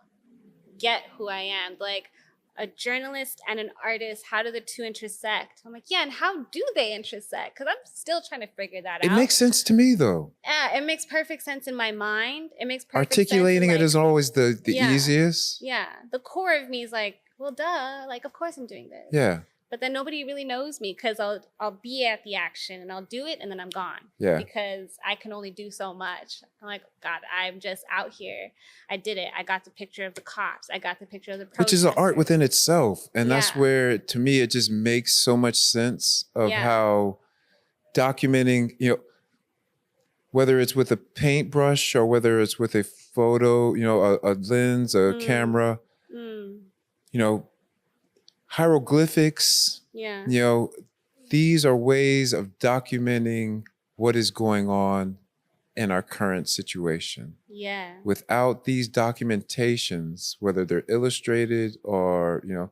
get who I am. Like a journalist and an artist, how do the two intersect? I'm like, yeah, and how do they intersect? Because I'm still trying to figure that out. It makes sense to me though. Yeah, it makes perfect sense in my mind. It makes perfect Articulating sense it is always the easiest. Yeah, the core of me is like, well, duh, like, of course I'm doing this. Yeah. But then nobody really knows me because I'll be at the action and I'll do it and then I'm gone. Yeah. Because I can only do so much. I'm like, God, I'm just out here. I did it. I got the picture of the cops. I got the picture of the protesters. Which is an art within itself. And that's where, to me, it just makes so much sense of how documenting, you know, whether it's with a paintbrush or whether it's with a photo, you know, a lens, a camera, you know, hieroglyphics, you know, these are ways of documenting what is going on in our current situation. Yeah. Without these documentations, whether they're illustrated or, you know,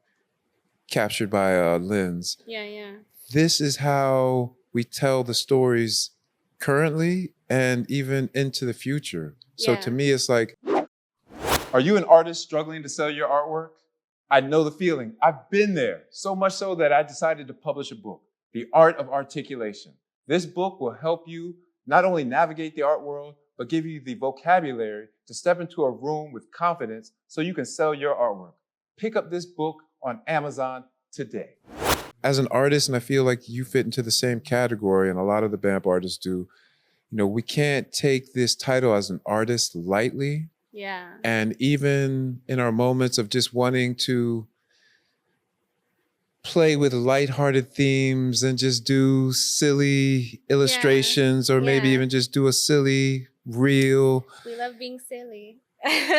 captured by a lens. Yeah. This is how we tell the stories currently and even into the future. So to me, it's like, are you an artist struggling to sell your artwork? I know the feeling. I've been there, so much so that I decided to publish a book, The Art of Articulation. This book will help you not only navigate the art world, but give you the vocabulary to step into a room with confidence so you can sell your artwork. Pick up this book on Amazon today. As an artist, and I feel like you fit into the same category, and a lot of the BAMP artists do, you know, we can't take this title as an artist lightly. Yeah. And even in our moments of just wanting to play with lighthearted themes and just do silly illustrations or maybe even just do a silly reel. We love being silly.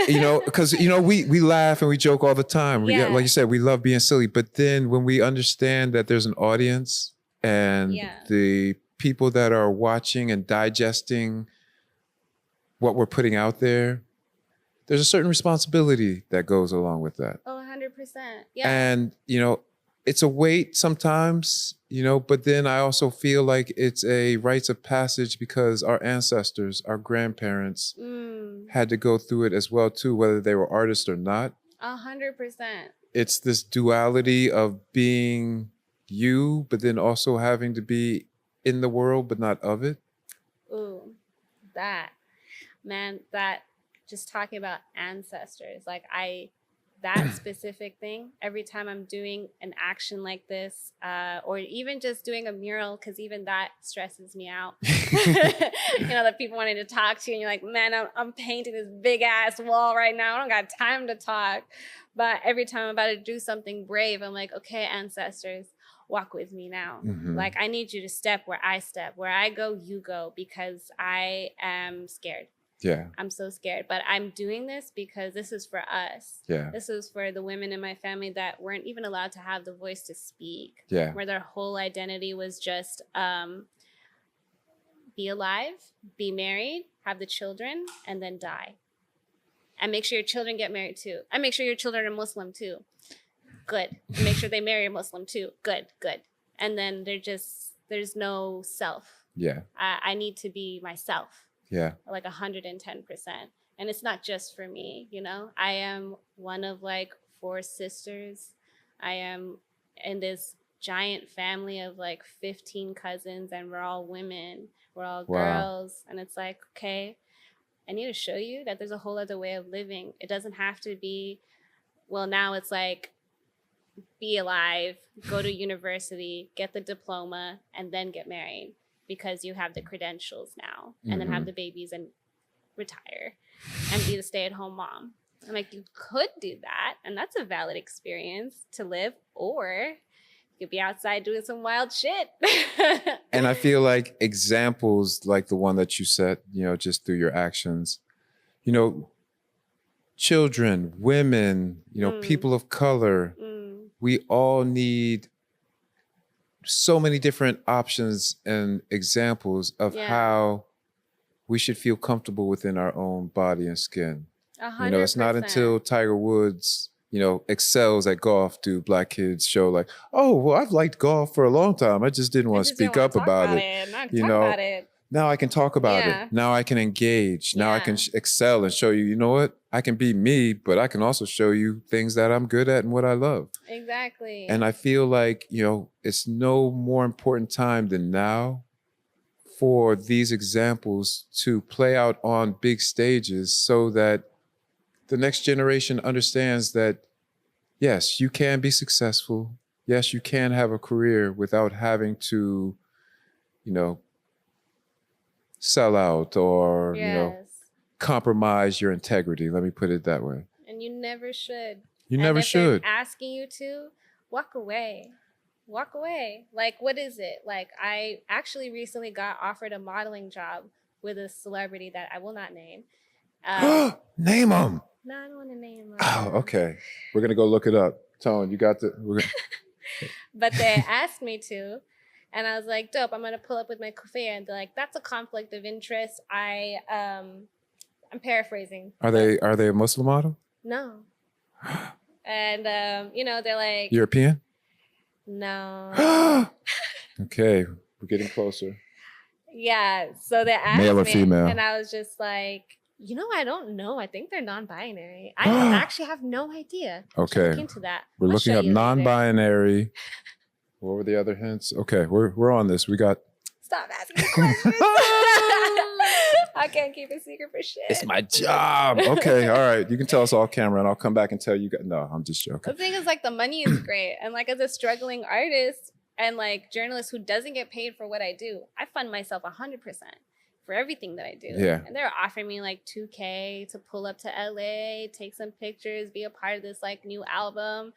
You know, because, you know, we laugh and we joke all the time. Like you said, we love being silly. But then when we understand that there's an audience and the people that are watching and digesting what we're putting out there, there's a certain responsibility that goes along with that. Oh, 100%. Yeah. And, you know, it's a weight sometimes, you know, but then I also feel like it's a rites of passage because our ancestors, our grandparents had to go through it as well too, whether they were artists or not. 100%. It's this duality of being you, but then also having to be in the world, but not of it. Ooh, that just talking about ancestors, like that specific thing, every time I'm doing an action like this, or even just doing a mural, because even that stresses me out. You know, the people wanting to talk to you and you're like, man, I'm painting this big ass wall right now. I don't got time to talk. But every time I'm about to do something brave, I'm like, okay, ancestors, walk with me now. Like, I need you to step where I go, you go, because I am scared. Yeah. I'm so scared. But I'm doing this because this is for us. Yeah. This is for the women in my family that weren't even allowed to have the voice to speak. Yeah. Where their whole identity was just be alive, be married, have the children, and then die. And make sure your children get married too. And make sure your children are Muslim too. Good. And make sure they marry a Muslim too. Good. And then there's no self. Yeah. I need to be myself. Yeah. Like 110%. And it's not just for me, you know? I am one of like 4 sisters. I am in this giant family of like 15 cousins, and we're all women. We're all girls. And it's like, okay, I need to show you that there's a whole other way of living. It doesn't have to be, well, now it's like, be alive, go to university, get the diploma, and then get married because you have the credentials now, and then have the babies and retire and be the stay-at-home mom. I'm like, you could do that, and that's a valid experience to live, or you could be outside doing some wild shit. And I feel like examples like the one that you set, you know, just through your actions, you know, children, women, you know, people of color, we all need so many different options and examples of how we should feel comfortable within our own body and skin. 100%. You know, it's not until Tiger Woods, you know, excels at golf do Black kids show like, oh, well, I've liked golf for a long time. I just didn't want to speak up about it. You know, now I can talk about it. Now I can engage. Now I can excel and show you, you know what? I can be me, but I can also show you things that I'm good at and what I love. Exactly. And I feel like, you know, it's no more important time than now for these examples to play out on big stages so that the next generation understands that, yes, you can be successful. Yes, you can have a career without having to, you know, sell out or, you know, compromise your integrity. Let me put it that way. And you never should. You never should. Asking you to walk away. Walk away. Like, what is it? Like, I actually recently got offered a modeling job with a celebrity that I will not name. Name them. No, I don't want to name them. Oh, okay. We're gonna go look it up. Tone, you got the. But they asked me to. And I was like, dope, I'm going to pull up with my kufiyah. And they're like, that's a conflict of interest. I'm paraphrasing. Are they a Muslim model? No. And, you know, they're like. European? No. Okay, we're getting closer. Yeah, so they asked Male or me, female? And I was just like, you know, I don't know. I think they're non-binary. I actually have no idea. Okay. Look into that. We're I'll looking show up you later. non-binary. What were the other hints? Okay, we're on this. We got. Stop asking questions. I can't keep a secret for shit. It's my job. Okay, all right. You can tell us off camera, and I'll come back and tell you. No, I'm just joking. The thing is, like, the money is great, and like as a struggling artist and like journalist who doesn't get paid for what I do, I fund myself 100% for everything that I do. Yeah. And they're offering me like $2,000 to pull up to LA, take some pictures, be a part of this like new album.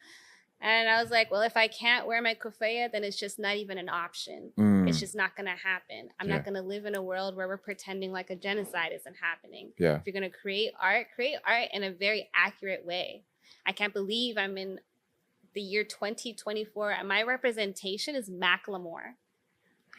And I was like, well, if I can't wear my kufiyah, then it's just not even an option. It's just not going to happen. I'm not going to live in a world where we're pretending like a genocide isn't happening. Yeah. If you're going to create art in a very accurate way. I can't believe I'm in the year 2024 and my representation is Macklemore.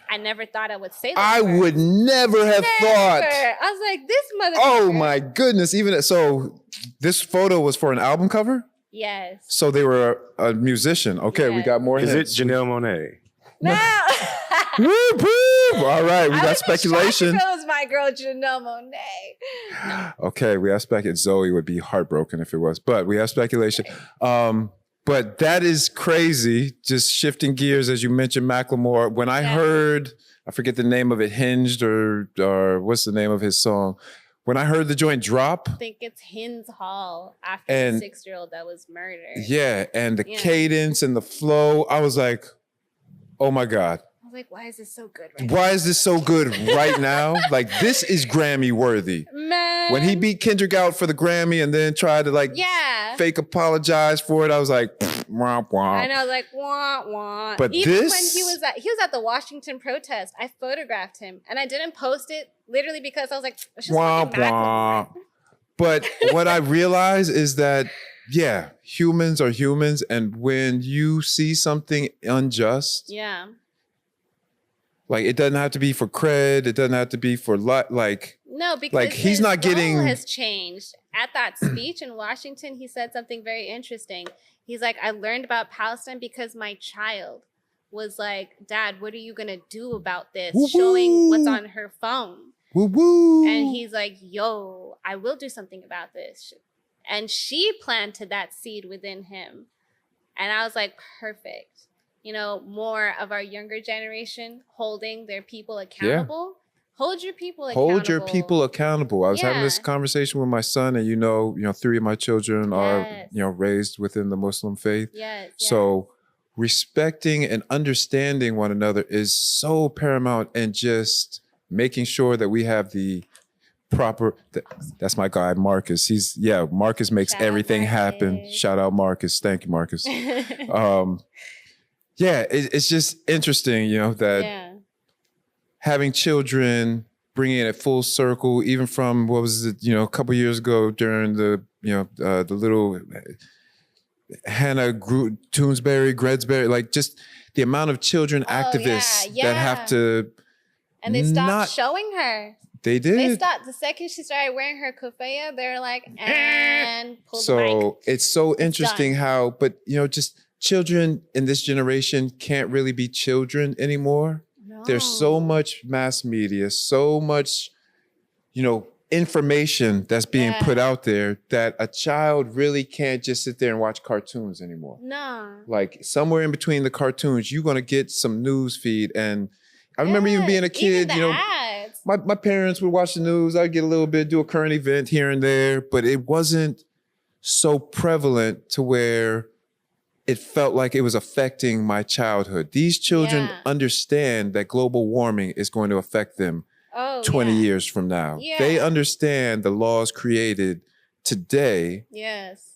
I never thought I would say that. I would never have thought. I was like, this motherfucker. Oh my goodness. Even so, this photo was for an album cover? Yes. So they were a musician. Okay, we got more Is hints. it Janelle Monáe? No. Whoop, whoop. All right, we I got would speculation. be shocked if it was my girl Janelle Monáe. No. Okay, we have speculation. Zoe would be heartbroken if it was, but we have speculation. But that is crazy. Just shifting gears, as you mentioned, Macklemore. When I heard, I forget the name of it, Hinged or what's the name of his song? When I heard the joint drop. I think it's Hins Hall after the 6-year-old that was murdered. Yeah, and the cadence and the flow, I was like, oh my God. I was like, why is this so good right Why is this so good right now? Like, this is Grammy worthy. Man. When he beat Kendrick out for the Grammy and then tried to like fake apologize for it, I was like, womp womp. And I was like, wah, wah. But even this, when he was at the Washington protest, I photographed him and I didn't post it literally because I was like, it's just womp fucking Macklemore. womp. But what I realize is that, yeah, humans are humans. And when you see something unjust, Yeah. like it doesn't have to be for cred. It doesn't have to be for like, No, because like he's his not getting role has changed. At that speech in Washington, he said something very interesting. He's like, I learned about Palestine because my child was like, Dad, what are you going to do about this? Woo-woo. Showing what's on her phone. woo woo. And he's like, yo, I will do something about this. And she planted that seed within him. And I was like, perfect. You know, more of our younger generation holding their people accountable. Hold your people accountable. Hold your people accountable. I was having this Yeah. conversation with my son, and you know, 3 of my children are, raised within the Muslim faith. Yes. So respecting and understanding one another is so paramount, and just making sure that we have the proper, that's my guy, Marcus. Marcus makes Shout out everything happen. Marcus. Shout out Marcus. Thank you, Marcus. It's just interesting, that having children, bringing it full circle, even from, what was it, a couple years ago during the, the little Hannah Toonsberry, Gredsberry, like just the amount of children activists that have to. And they stopped showing her. They did. They stopped. The second she started wearing her kufiya, they're like, and pull the mic. So it's so interesting how, but just children in this generation can't really be children anymore. No. There's so much mass media, so much, information that's being put out there, that a child really can't just sit there and watch cartoons anymore. No. Like somewhere in between the cartoons, you're going to get some news feed. And I remember even being a kid, ads. My parents would watch the news. I'd get a little bit, do a current event here and there, but it wasn't so prevalent to where it felt like it was affecting my childhood. These children understand that global warming is going to affect them 20 years from now. Yeah. They understand the laws created today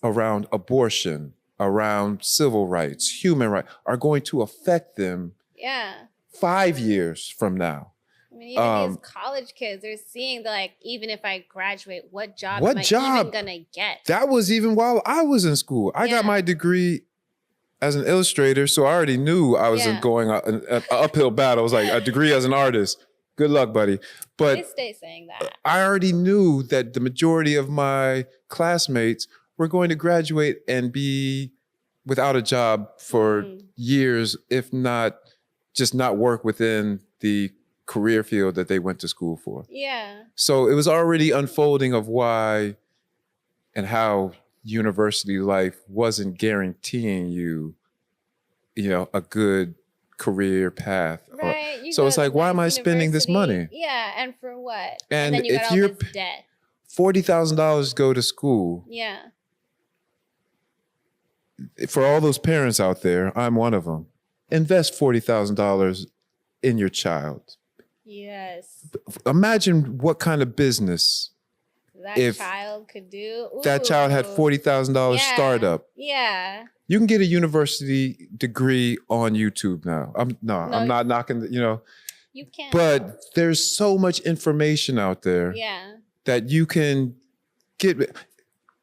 around abortion, around civil rights, human rights, are going to affect them 5 years from now. I mean, even these college kids, they're seeing even if I graduate, what job am I even gonna get? That was even while I was in school. I got my degree as an illustrator, so I already knew I was going an uphill battle. It was like a degree as an artist. Good luck, buddy. But they stay saying that. I already knew that the majority of my classmates were going to graduate and be without a job for years, if not just not work within the career field that they went to school for. Yeah. So it was already unfolding of why and how university life wasn't guaranteeing you, a good career path. Right. So it's like, why am I spending this money? Yeah, and for what? And then you if got all you're this debt. $40,000 to go to school. Yeah. For all those parents out there, I'm one of them. Invest $40,000 in your child. Yes. Imagine what kind of business that child could do. Ooh. That child had $40,000 startup. Yeah. You can get a university degree on YouTube now. I'm not knocking, You can't. But there's so much information out there that you can get.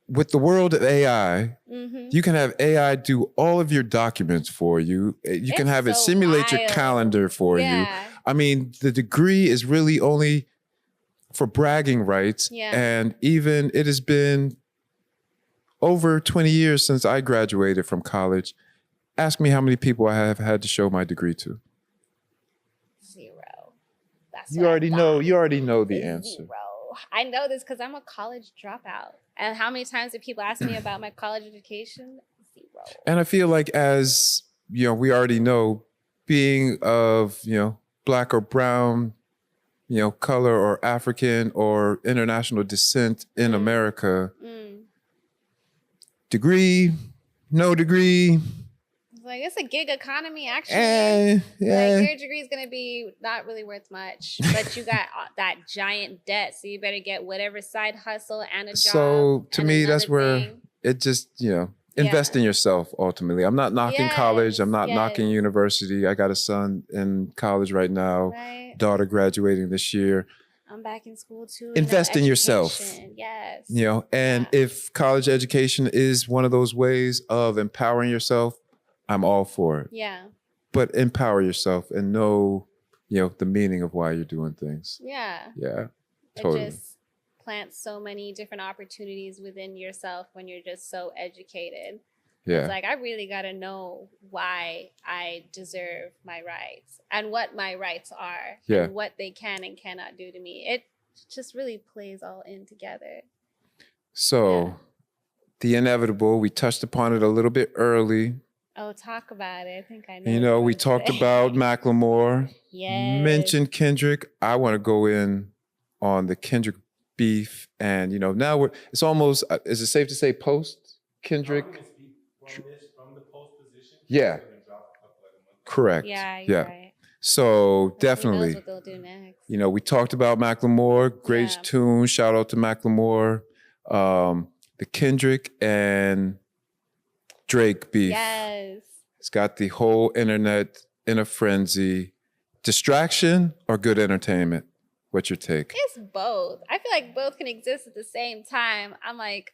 With the world of AI, you can have AI do all of your documents for you. You can have it simulate your calendar for you. I mean, the degree is really only for bragging rights. Yeah. And even it has been over 20 years since I graduated from college. Ask me how many people I have had to show my degree to. 0. That's you already know. You already know the answer. 0. I know this because I'm a college dropout. And how many times did people ask me about my college education? 0. And I feel like, as we already know, being of Black or brown, color or African or international descent in America, degree, no degree. Like, it's a gig economy, actually. Like, your degree is going to be not really worth much, but you got that giant debt, so you better get whatever side hustle and a job. So to me, that's where it just, invest in yourself ultimately. I'm not knocking college. I'm not knocking university. I got a son in college right now, daughter graduating this year. I'm back in school too. Invest in yourself. Yes. You know, and if college education is one of those ways of empowering yourself, I'm all for it. Yeah. But empower yourself and know, you know, the meaning of why you're doing things. Yeah. Yeah. Totally. It just plants so many different opportunities within yourself when you're just so educated. Yeah. It's like, I really got to know why I deserve my rights and what my rights are and what they can and cannot do to me. It just really plays all in together. So the inevitable, we touched upon it a little bit early. Oh, talk about it. I think I know. You know, we talked about Macklemore. Yes. Mentioned Kendrick. I want to go in on the Kendrick beef. And, you know, now it's almost, is it safe to say post Kendrick? From the post position. Yeah. Correct. Yeah, you're right. So definitely, Who knows what they'll do next? you know, we talked about Macklemore, great tune. Shout out to Macklemore. The Kendrick and Drake beef. Yes. It's got the whole internet in a frenzy. Distraction or good entertainment? What's your take? It's both. I feel like both can exist at the same time. I'm like,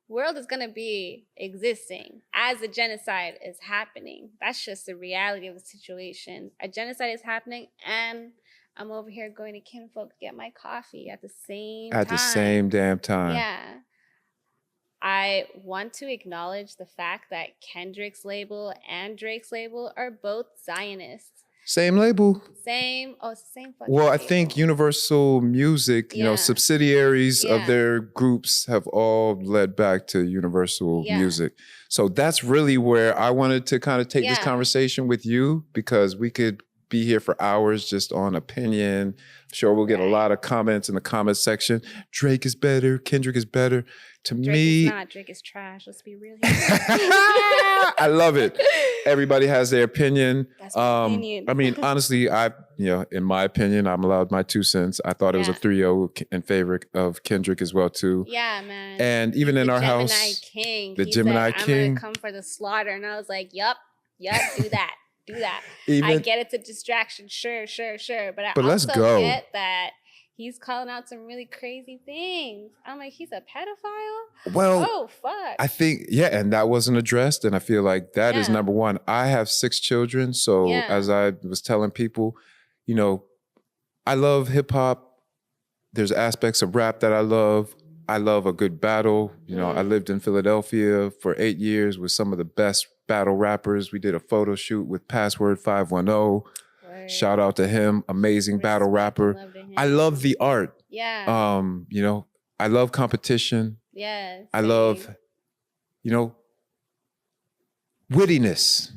world is going to be existing as a genocide is happening. That's just the reality of the situation. A genocide is happening and I'm over here going to Kinfolk to get my coffee at the same time. At the same damn time. Yeah. I want to acknowledge the fact that Kendrick's label and Drake's label are both Zionists. Same label. Same. Oh, it's the same fucking Well, I label. think Universal Music, you know, subsidiaries of their groups have all led back to Universal Music. So that's really where I wanted to kind of take this conversation with you, because we could be here for hours just on opinion. I'm sure we'll get a lot of comments in the comment section. Drake is better. Kendrick is better. To Drake me, is not. Drake is trash. Let's be real here. I love it. Everybody has their opinion. That's my opinion. I mean, honestly, in my opinion, I'm allowed my 2 cents. I thought it was a 3-0 in favor of Kendrick as well, too. Yeah, man. And even in our house, the Gemini King. King. I'm gonna come for the slaughter, and I was like, yup, do that. Do that. Even, I get it's a distraction, sure. But I let's also go. get that he's calling out some really crazy things. I'm like, he's a pedophile? Well, oh, fuck. I think, and that wasn't addressed. And I feel like that is number one. I have 6 children. So as I was telling people, you know, I love hip hop. There's aspects of rap that I love. I love a good battle. You know, I lived in Philadelphia for 8 years with some of the best battle rappers. We did a photo shoot with Password 510. Shout out to him. Amazing battle rapper. I love the art. Yeah. You know, I love competition. Yes. I love, you know, wittiness.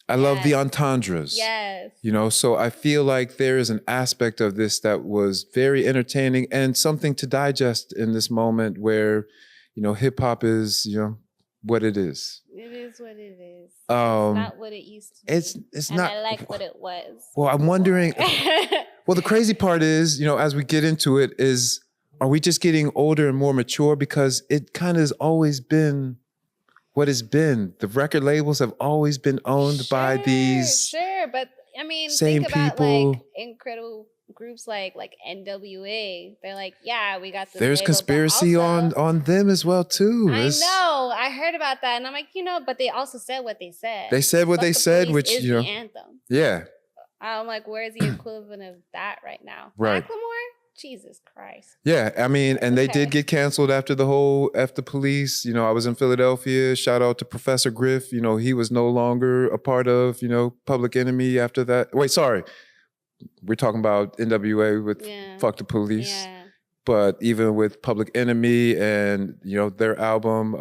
I love the entendres. Yes. You know, so I feel like there is an aspect of this that was very entertaining and something to digest in this moment where, you know, hip hop is, you know, what it is. It is what it is. It's Um, not what it used to be. It's and not. I like what it was. Well, I'm wondering. Well, the crazy part is, you know, as we get into it, is are we just getting older and more mature? Because it kind of has always been what it's been. The record labels have always been owned by these but I mean, same think about people. like incredible groups like NWA. They're like, yeah, we got this. There's label, conspiracy also, on them as well too. I know. I heard about that, and I'm like, you know, but they also said what they said. They said what Fuck they the said, Police which is you know, the anthem. yeah, I'm like, where's the equivalent of that right now? Right. Macklemore? Jesus Christ. yeah. I mean, and they did get canceled after the whole F the Police. You know, I was in Philadelphia. Shout out to Professor Griff. You know, he was no longer a part of, you know, Public Enemy after that. Wait, sorry. We're talking about NWA with Fuck the Police. Yeah. But even with Public Enemy and, you know, their album,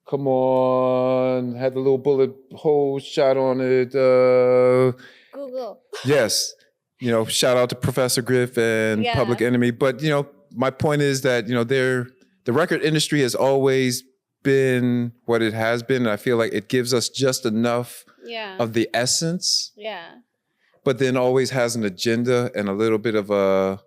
Come On, had the little bullet hole shot on it. Google. Yes. You know, shout out to Professor Griff and Public Enemy. But, you know, my point is that, you know, the record industry has always been what it has been. And I feel like it gives us just enough of the essence. Yeah. But then always has an agenda and a little bit of a,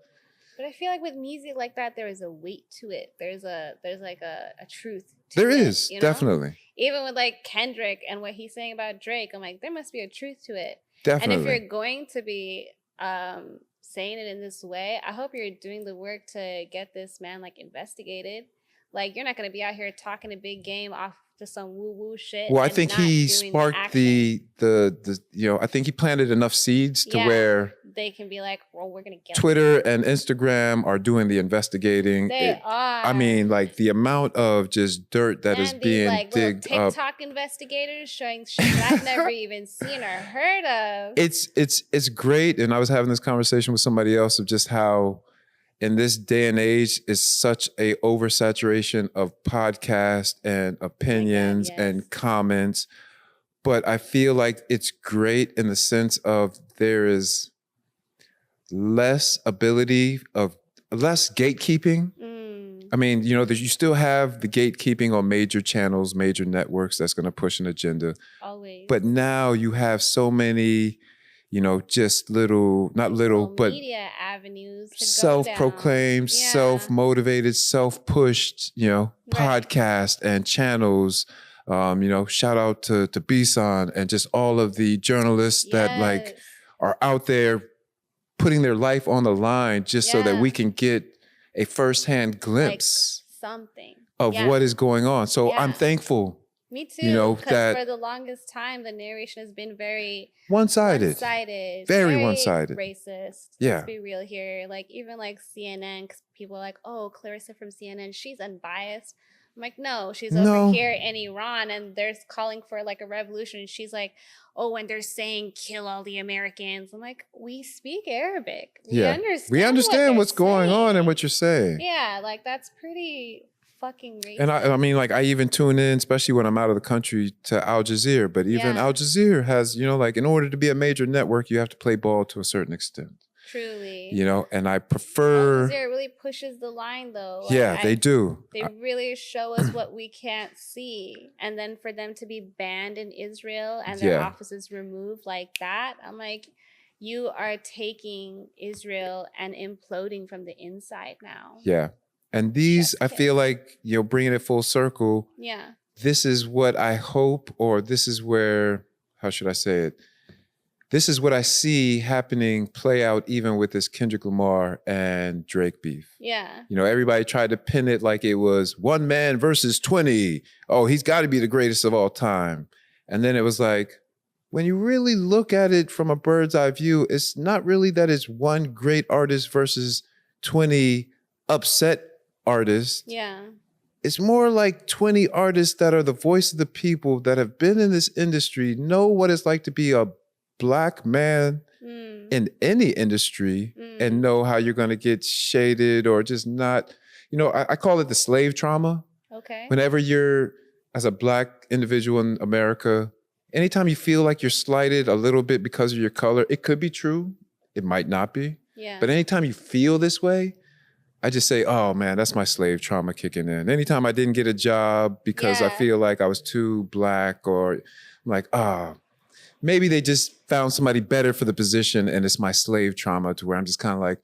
But I feel like with music like that, there is a weight to it. There's like a truth to There it. is, You know? definitely. Even with like Kendrick and what he's saying about Drake, I'm like, there must be a truth to it. Definitely. And if you're going to be saying it in this way, I hope you're doing the work to get this man like investigated. Like, you're not going to be out here talking a big game off to some woo woo shit. Well, I and think not he doing sparked the the I think he planted enough seeds to where they can be like, well, we're going to get Twitter and Instagram are doing the investigating. They I are. mean, like the amount of just dirt that is And these being like little digged up. TikTok investigators showing shit that I've never even seen or heard of. It's great. And I was having this conversation with somebody else of just how in this day and age is such a oversaturation of podcasts and opinions yes. and comments. But I feel like it's great in the sense of there is less gatekeeping. I mean, you know, you still have the gatekeeping on major channels, major networks that's going to push an agenda. Always. But now you have so many, you know, just not little, but media avenues to self-proclaimed, go down. self-motivated, self-pushed, you know, Right. podcasts and channels. You know, shout out to Bison and just all of the journalists that like are out there putting their life on the line just so that we can get a firsthand glimpse something of what is going on. So I'm thankful. Me too. You know, because that for the longest time, the narration has been very one-sided, very one-sided, racist. Yeah. Let's be real here. Like even like CNN, because people are like, oh, Clarissa from CNN, she's unbiased. I'm like, no, she's over here in Iran and they're calling for like a revolution. And she's like, oh, and they're saying kill all the Americans. I'm like, we speak Arabic. We understand what's going on and what you're saying. Yeah, like that's pretty fucking racist. And I mean, like I even tune in, especially when I'm out of the country, to Al Jazeera. But even Al Jazeera has, you know, like in order to be a major network, you have to play ball to a certain extent. Truly. You know, and I prefer. Al Jazeera really pushes the line though. Like, yeah, they do. They really show us what we can't see. And then for them to be banned in Israel and their offices removed like that, I'm like, you are taking Israel and imploding from the inside now. Yeah. And these, I feel like, you know, bringing it full circle. Yeah. This is what I hope, or this is where, how should I say it? This is what I see happening, play out even with this Kendrick Lamar and Drake beef. Yeah. You know, everybody tried to pin it like it was one man versus 20. Oh, he's got to be the greatest of all time. And then it was like, when you really look at it from a bird's eye view, it's not really that it's one great artist versus 20 upset artists. Yeah. It's more like 20 artists that are the voice of the people that have been in this industry, know what it's like to be a Black man in any industry and know how you're going to get shaded or just not, you know, I call it the slave trauma. Okay. Whenever you're, as a Black individual in America, anytime you feel like you're slighted a little bit because of your color, it could be true. It might not be. Yeah. But anytime you feel this way, I just say, oh man, that's my slave trauma kicking in. Anytime I didn't get a job because I feel like I was too Black, or I'm like, maybe they just found somebody better for the position and it's my slave trauma, to where I'm just kind of like,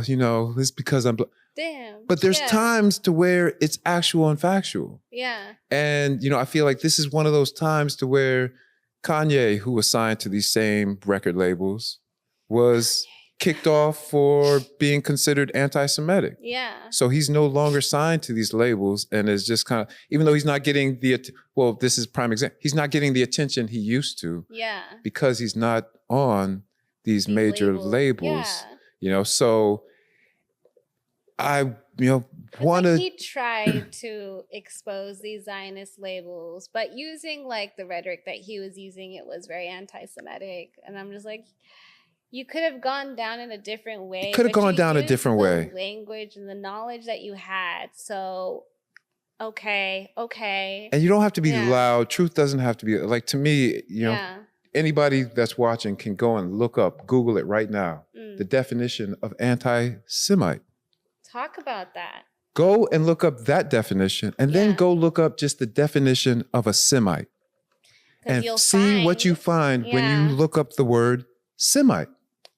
you know, it's because I'm Damn. But there's times to where it's actual and factual. Yeah. And, you know, I feel like this is one of those times to where Kanye, who was signed to these same record labels, was kicked off for being considered anti-Semitic. Yeah. So he's no longer signed to these labels and is just kind of, even though he's not getting this is prime example, he's not getting the attention he used to. Yeah. Because he's not on these major labels. Yeah. You know, so I, you know, want to. He tried to expose these Zionist labels, but using like the rhetoric that he was using, it was very anti-Semitic. And I'm just like, you could have gone down in a different way. Could have gone down a different way. Language and the knowledge that you had. So, okay. And you don't have to be loud. Truth doesn't have to be, like, to me, you know, anybody that's watching can go and look up, Google it right now, the definition of anti-Semite. Talk about that. Go and look up that definition, and then go look up just the definition of a Semite. And see what you find when you look up the word Semite.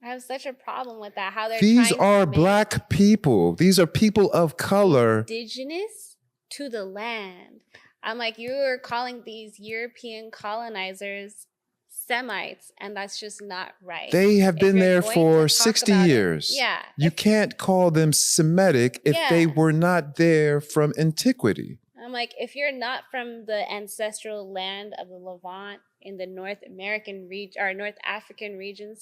I have such a problem with that. How they're These trying to are make Black people. These are people of color. indigenous to the land. I'm like, you're calling these European colonizers Semites, and that's just not right. They have If been you're there going for to talk 60 about it- years. yeah. You can't call them Semitic if they Yeah. were not there from antiquity. I'm like, if you're not from the ancestral land of the Levant in the North American region or North African region,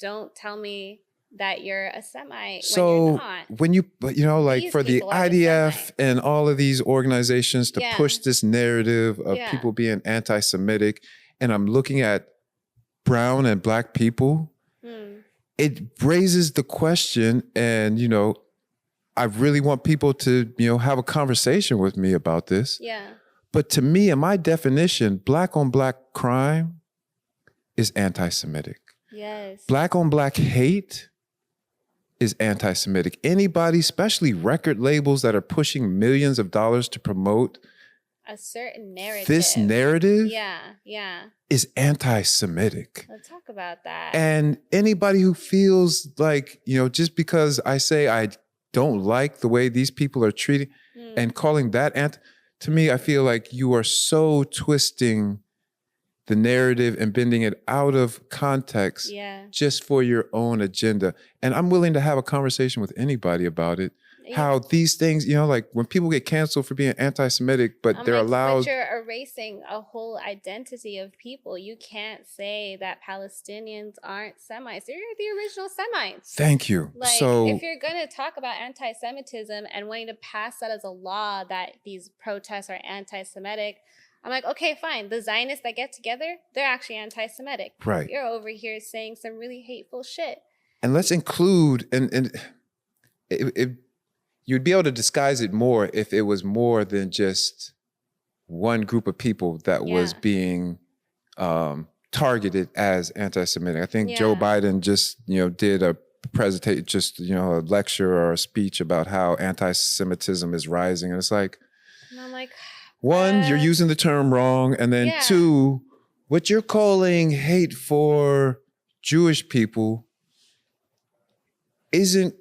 don't tell me that you're a Semite when you're not. When you, like These for the people are the IDF Semites. and all of these organizations to Yeah. push this narrative of Yeah. people being anti-Semitic, and I'm looking at brown and Black people, it raises the question, and I really want people to have a conversation with me about this. Yeah. But to me, in my definition, Black on Black crime is anti-Semitic. Yes. Black on Black hate is anti-Semitic. Anybody, especially record labels that are pushing millions of dollars to promote A certain narrative. this narrative Yeah. is anti-Semitic. Let's talk about that. And anybody who feels like, just because I say I don't like the way these people are treated and calling that to me, I feel like you are so twisting the narrative and bending it out of context just for your own agenda. And I'm willing to have a conversation with anybody about it. How these things, like when people get canceled for being anti-Semitic, but they're allowed. But you're erasing a whole identity of people. You can't say that Palestinians aren't Semites. They're the original Semites. Thank you. Like, So if you're going to talk about anti-Semitism and wanting to pass that as a law that these protests are anti-Semitic, I'm like, okay, fine. The Zionists that get together, they're actually anti-Semitic. Right. You're over here saying some really hateful shit. And let's include, and you'd be able to disguise it more if it was more than just one group of people that was being targeted as anti-Semitic. I think Joe Biden just, did a presentation, just, a lecture or a speech about how anti-Semitism is rising. And it's like, and I'm like, one, you're using the term wrong. And then two, what you're calling hate for Jewish people isn't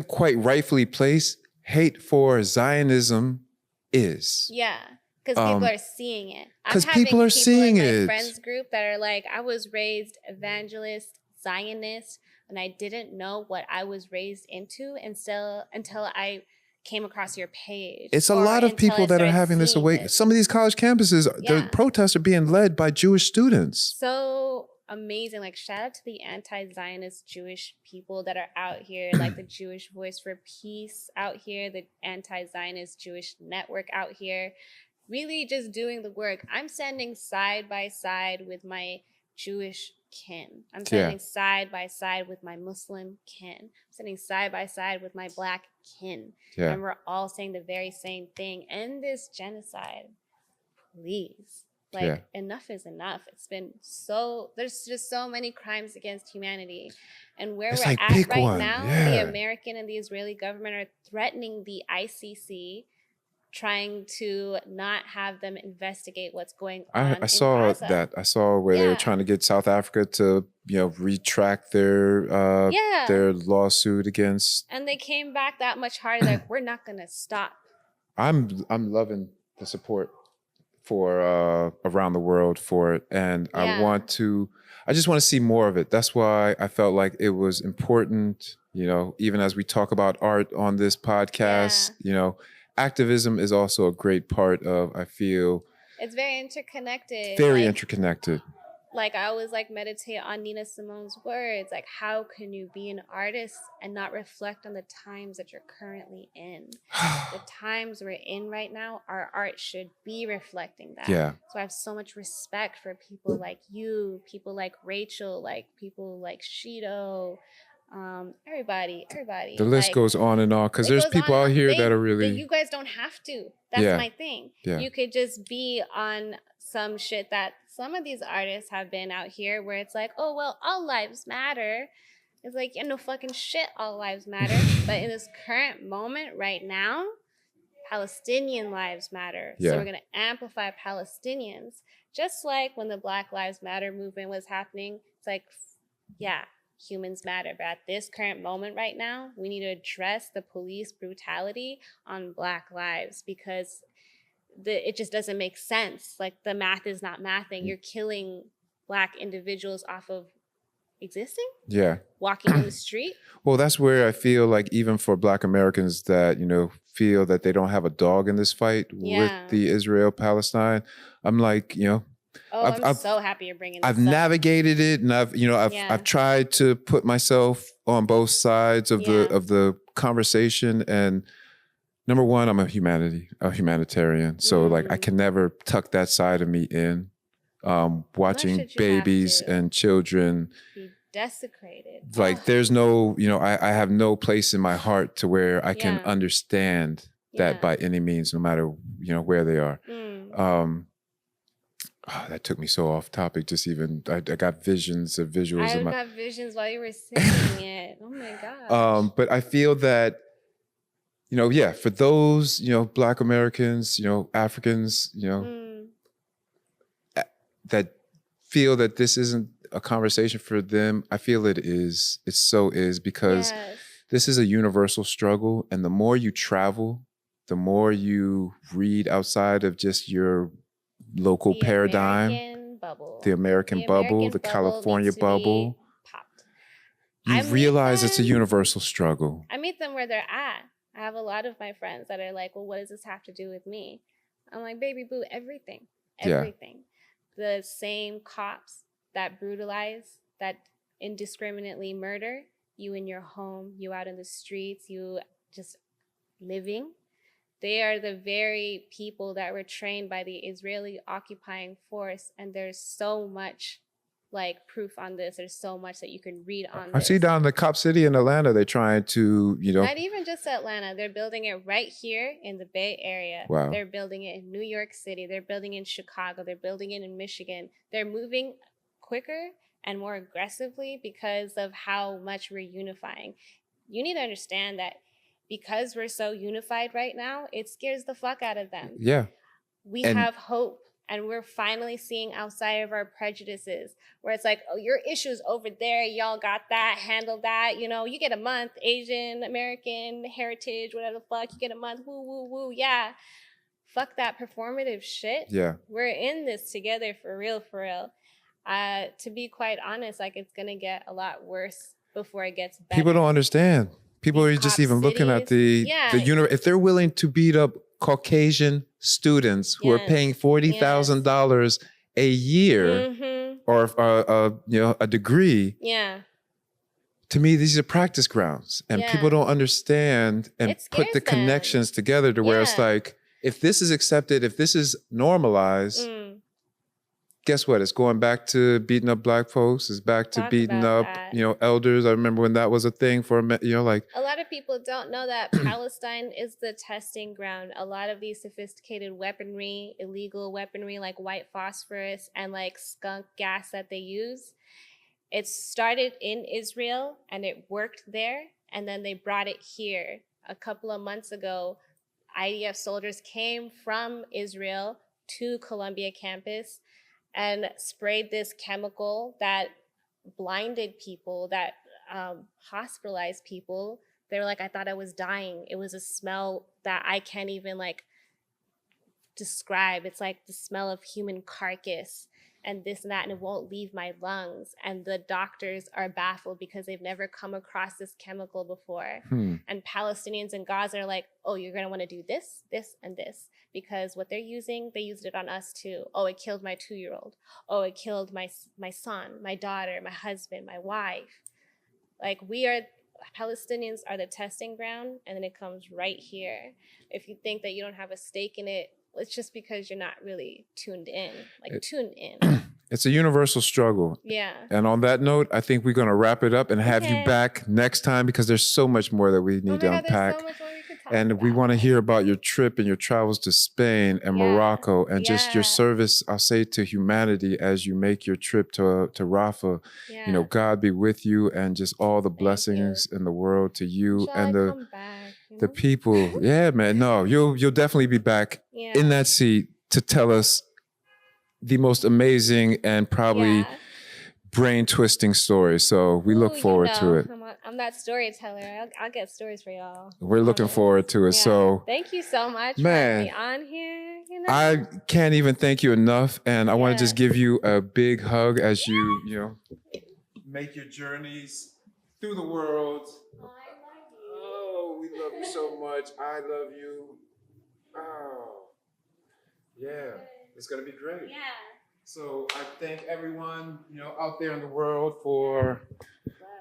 quite rightfully placed. Hate for Zionism is. Yeah, because people are seeing it. Because people are seeing in my it. Friends group that are like, I was raised evangelist, Zionist, and I didn't know what I was raised into until I came across your page. It's a lot of people that are having this awakening. Some of these college campuses, the protests are being led by Jewish students. So amazing. Like, shout out to the anti-Zionist Jewish people that are out here, like the Jewish Voice for Peace out here, the anti-Zionist Jewish Network out here, really just doing the work. I'm standing side by side with my Jewish kin. I'm standing side by side with my Muslim kin. I'm standing side by side with my Black kin. Yeah. And we're all saying the very same thing. End this genocide, please. Like, enough is enough. It's been there's just so many crimes against humanity. And where we're at right now, the American and the Israeli government are threatening the ICC, trying to not have them investigate what's going on. I saw Gaza. that. I saw where they were trying to get South Africa to, retract their lawsuit against. And they came back that much harder. Like, we're not gonna stop. I'm loving the support for around the world for it, and I just want to see more of it. That's why I felt like it was important. Even as we talk about art on this podcast, activism is also a great part of, I feel. It's very interconnected. Very interconnected. Like, I always meditate on Nina Simone's words. Like, how can you be an artist and not reflect on the times that you're currently in? The times we're in right now, our art should be reflecting that. Yeah. So I have so much respect for people like you, people like Rachel, like people like Shido, everybody. The list goes on and on, because there's people out here that are really. You guys don't have to. That's my thing. Yeah. You could just be on some shit that some of these artists have been out here where it's like, oh, well, all lives matter. It's like, no fucking shit, all lives matter. But in this current moment right now, Palestinian lives matter. Yeah. So we're going to amplify Palestinians. Just like when the Black Lives Matter movement was happening, it's like, yeah, humans matter. But at this current moment right now, we need to address the police brutality on Black lives because it just doesn't make sense. Like the math is not mathing. You're killing Black individuals off of existing, Yeah. walking on the street. Well, that's where I feel like even for Black Americans that, feel that they don't have a dog in this fight with the Israel-Palestine, I'm like, I'm so happy you're bringing this I've up. navigated it, and I've tried to put myself on both sides of the conversation. And number one, I'm a humanitarian, so like I can never tuck that side of me in. Watching babies and children be desecrated. Like there's no, I have no place in my heart to where I can understand that by any means, no matter, where they are. That took me so off topic. Just even, I got visions of visuals. I got visions while you were saying it. Oh my gosh. But I feel that, for those, Black Americans, Africans, that feel that this isn't a conversation for them, I feel it is. It so is, because this is a universal struggle. And the more you travel, the more you read outside of just your local paradigm, the American bubble, the California bubble, you realize it's a universal struggle. I meet them where they're at. I have a lot of my friends that are like, well, what does this have to do with me? I'm like, baby boo, everything. The same cops that brutalize, that indiscriminately murder you in your home, you out in the streets, you just living. They are the very people that were trained by the Israeli occupying force. And there's so much proof on this. There's so much that you can read on this. I see down in the Cop City in Atlanta, they're trying to, Not even just Atlanta. They're building it right here in the Bay Area. Wow. They're building it in New York City. They're building it in Chicago. They're building it in Michigan. They're moving quicker and more aggressively because of how much we're unifying. You need to understand that because we're so unified right now, it scares the fuck out of them. Yeah. We have hope. And we're finally seeing outside of our prejudices where it's like, oh, your issue's over there. Y'all got that, handle that. You get a month, Asian, American, heritage, whatever the fuck. You get a month, woo, woo, woo. Yeah. Fuck that performative shit. Yeah. We're in this together for real, for real. To be quite honest, it's going to get a lot worse before it gets better. People don't understand. People are just even looking at the if they're willing to beat up Caucasian students who are paying $40,000 a year or a degree. Yeah. To me, these are practice grounds, and people don't understand and put the connections together to where it's like, if this is accepted, if this is normalized, guess what? It's going back to beating up Black folks. It's back to beating up, elders. I remember when that was a thing for, a lot of people don't know that Palestine is the testing ground. A lot of these sophisticated weaponry, illegal weaponry like white phosphorus and skunk gas that they use, it started in Israel and it worked there. And then they brought it here. A couple of months ago, IDF soldiers came from Israel to Columbia campus and sprayed this chemical that blinded people, that hospitalized people. They were like, I thought I was dying. It was a smell that I can't even describe. It's like the smell of human carcass and this and that, and it won't leave my lungs. And the doctors are baffled because they've never come across this chemical before. And Palestinians in Gaza are like, oh, you're gonna wanna do this, this, and this. Because what they're using, they used it on us too. Oh, it killed my 2-year-old. Oh, it killed my son, my daughter, my husband, my wife. Palestinians are the testing ground, and then it comes right here. If you think that you don't have a stake in it, it's just because you're not really tuned in. Tune in. It's a universal struggle. Yeah. And on that note, I think we're going to wrap it up and have you back next time, because there's so much more that we need to unpack. There's so much more we could talk and about. We want to hear about your trip and your travels to Spain and Morocco, and just your service, I'll say, to humanity as you make your trip to Rafah. God be with you, and just all the blessings in the world to you. Shall and I the come back? You The know? people, yeah, man. No, you'll definitely be back Yeah. in that seat to tell us the most amazing and probably Yeah. brain twisting stories. So we look Ooh, forward to it. I'm that storyteller. I'll get stories for y'all. We're looking forward to it. Yeah. So Thank you so much Man, for having me on here. You know? I can't even thank you enough, and I want to just give you a big hug as you make your journeys through the world. Oh, I love you. Oh, we love you so much. I love you. Oh, yeah, it's gonna be great. Yeah. So I thank everyone, out there in the world for,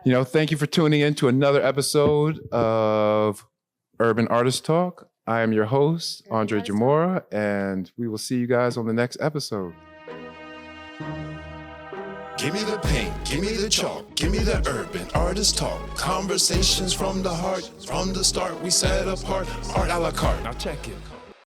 thank you for tuning in to another episode of Urban Artist Talk. I am your host, Andre Jamora, and we will see you guys on the next episode. Give me the paint, give me the chalk, give me the urban artist talk. Conversations from the heart, from the start we set apart. Art a la carte. Now check it.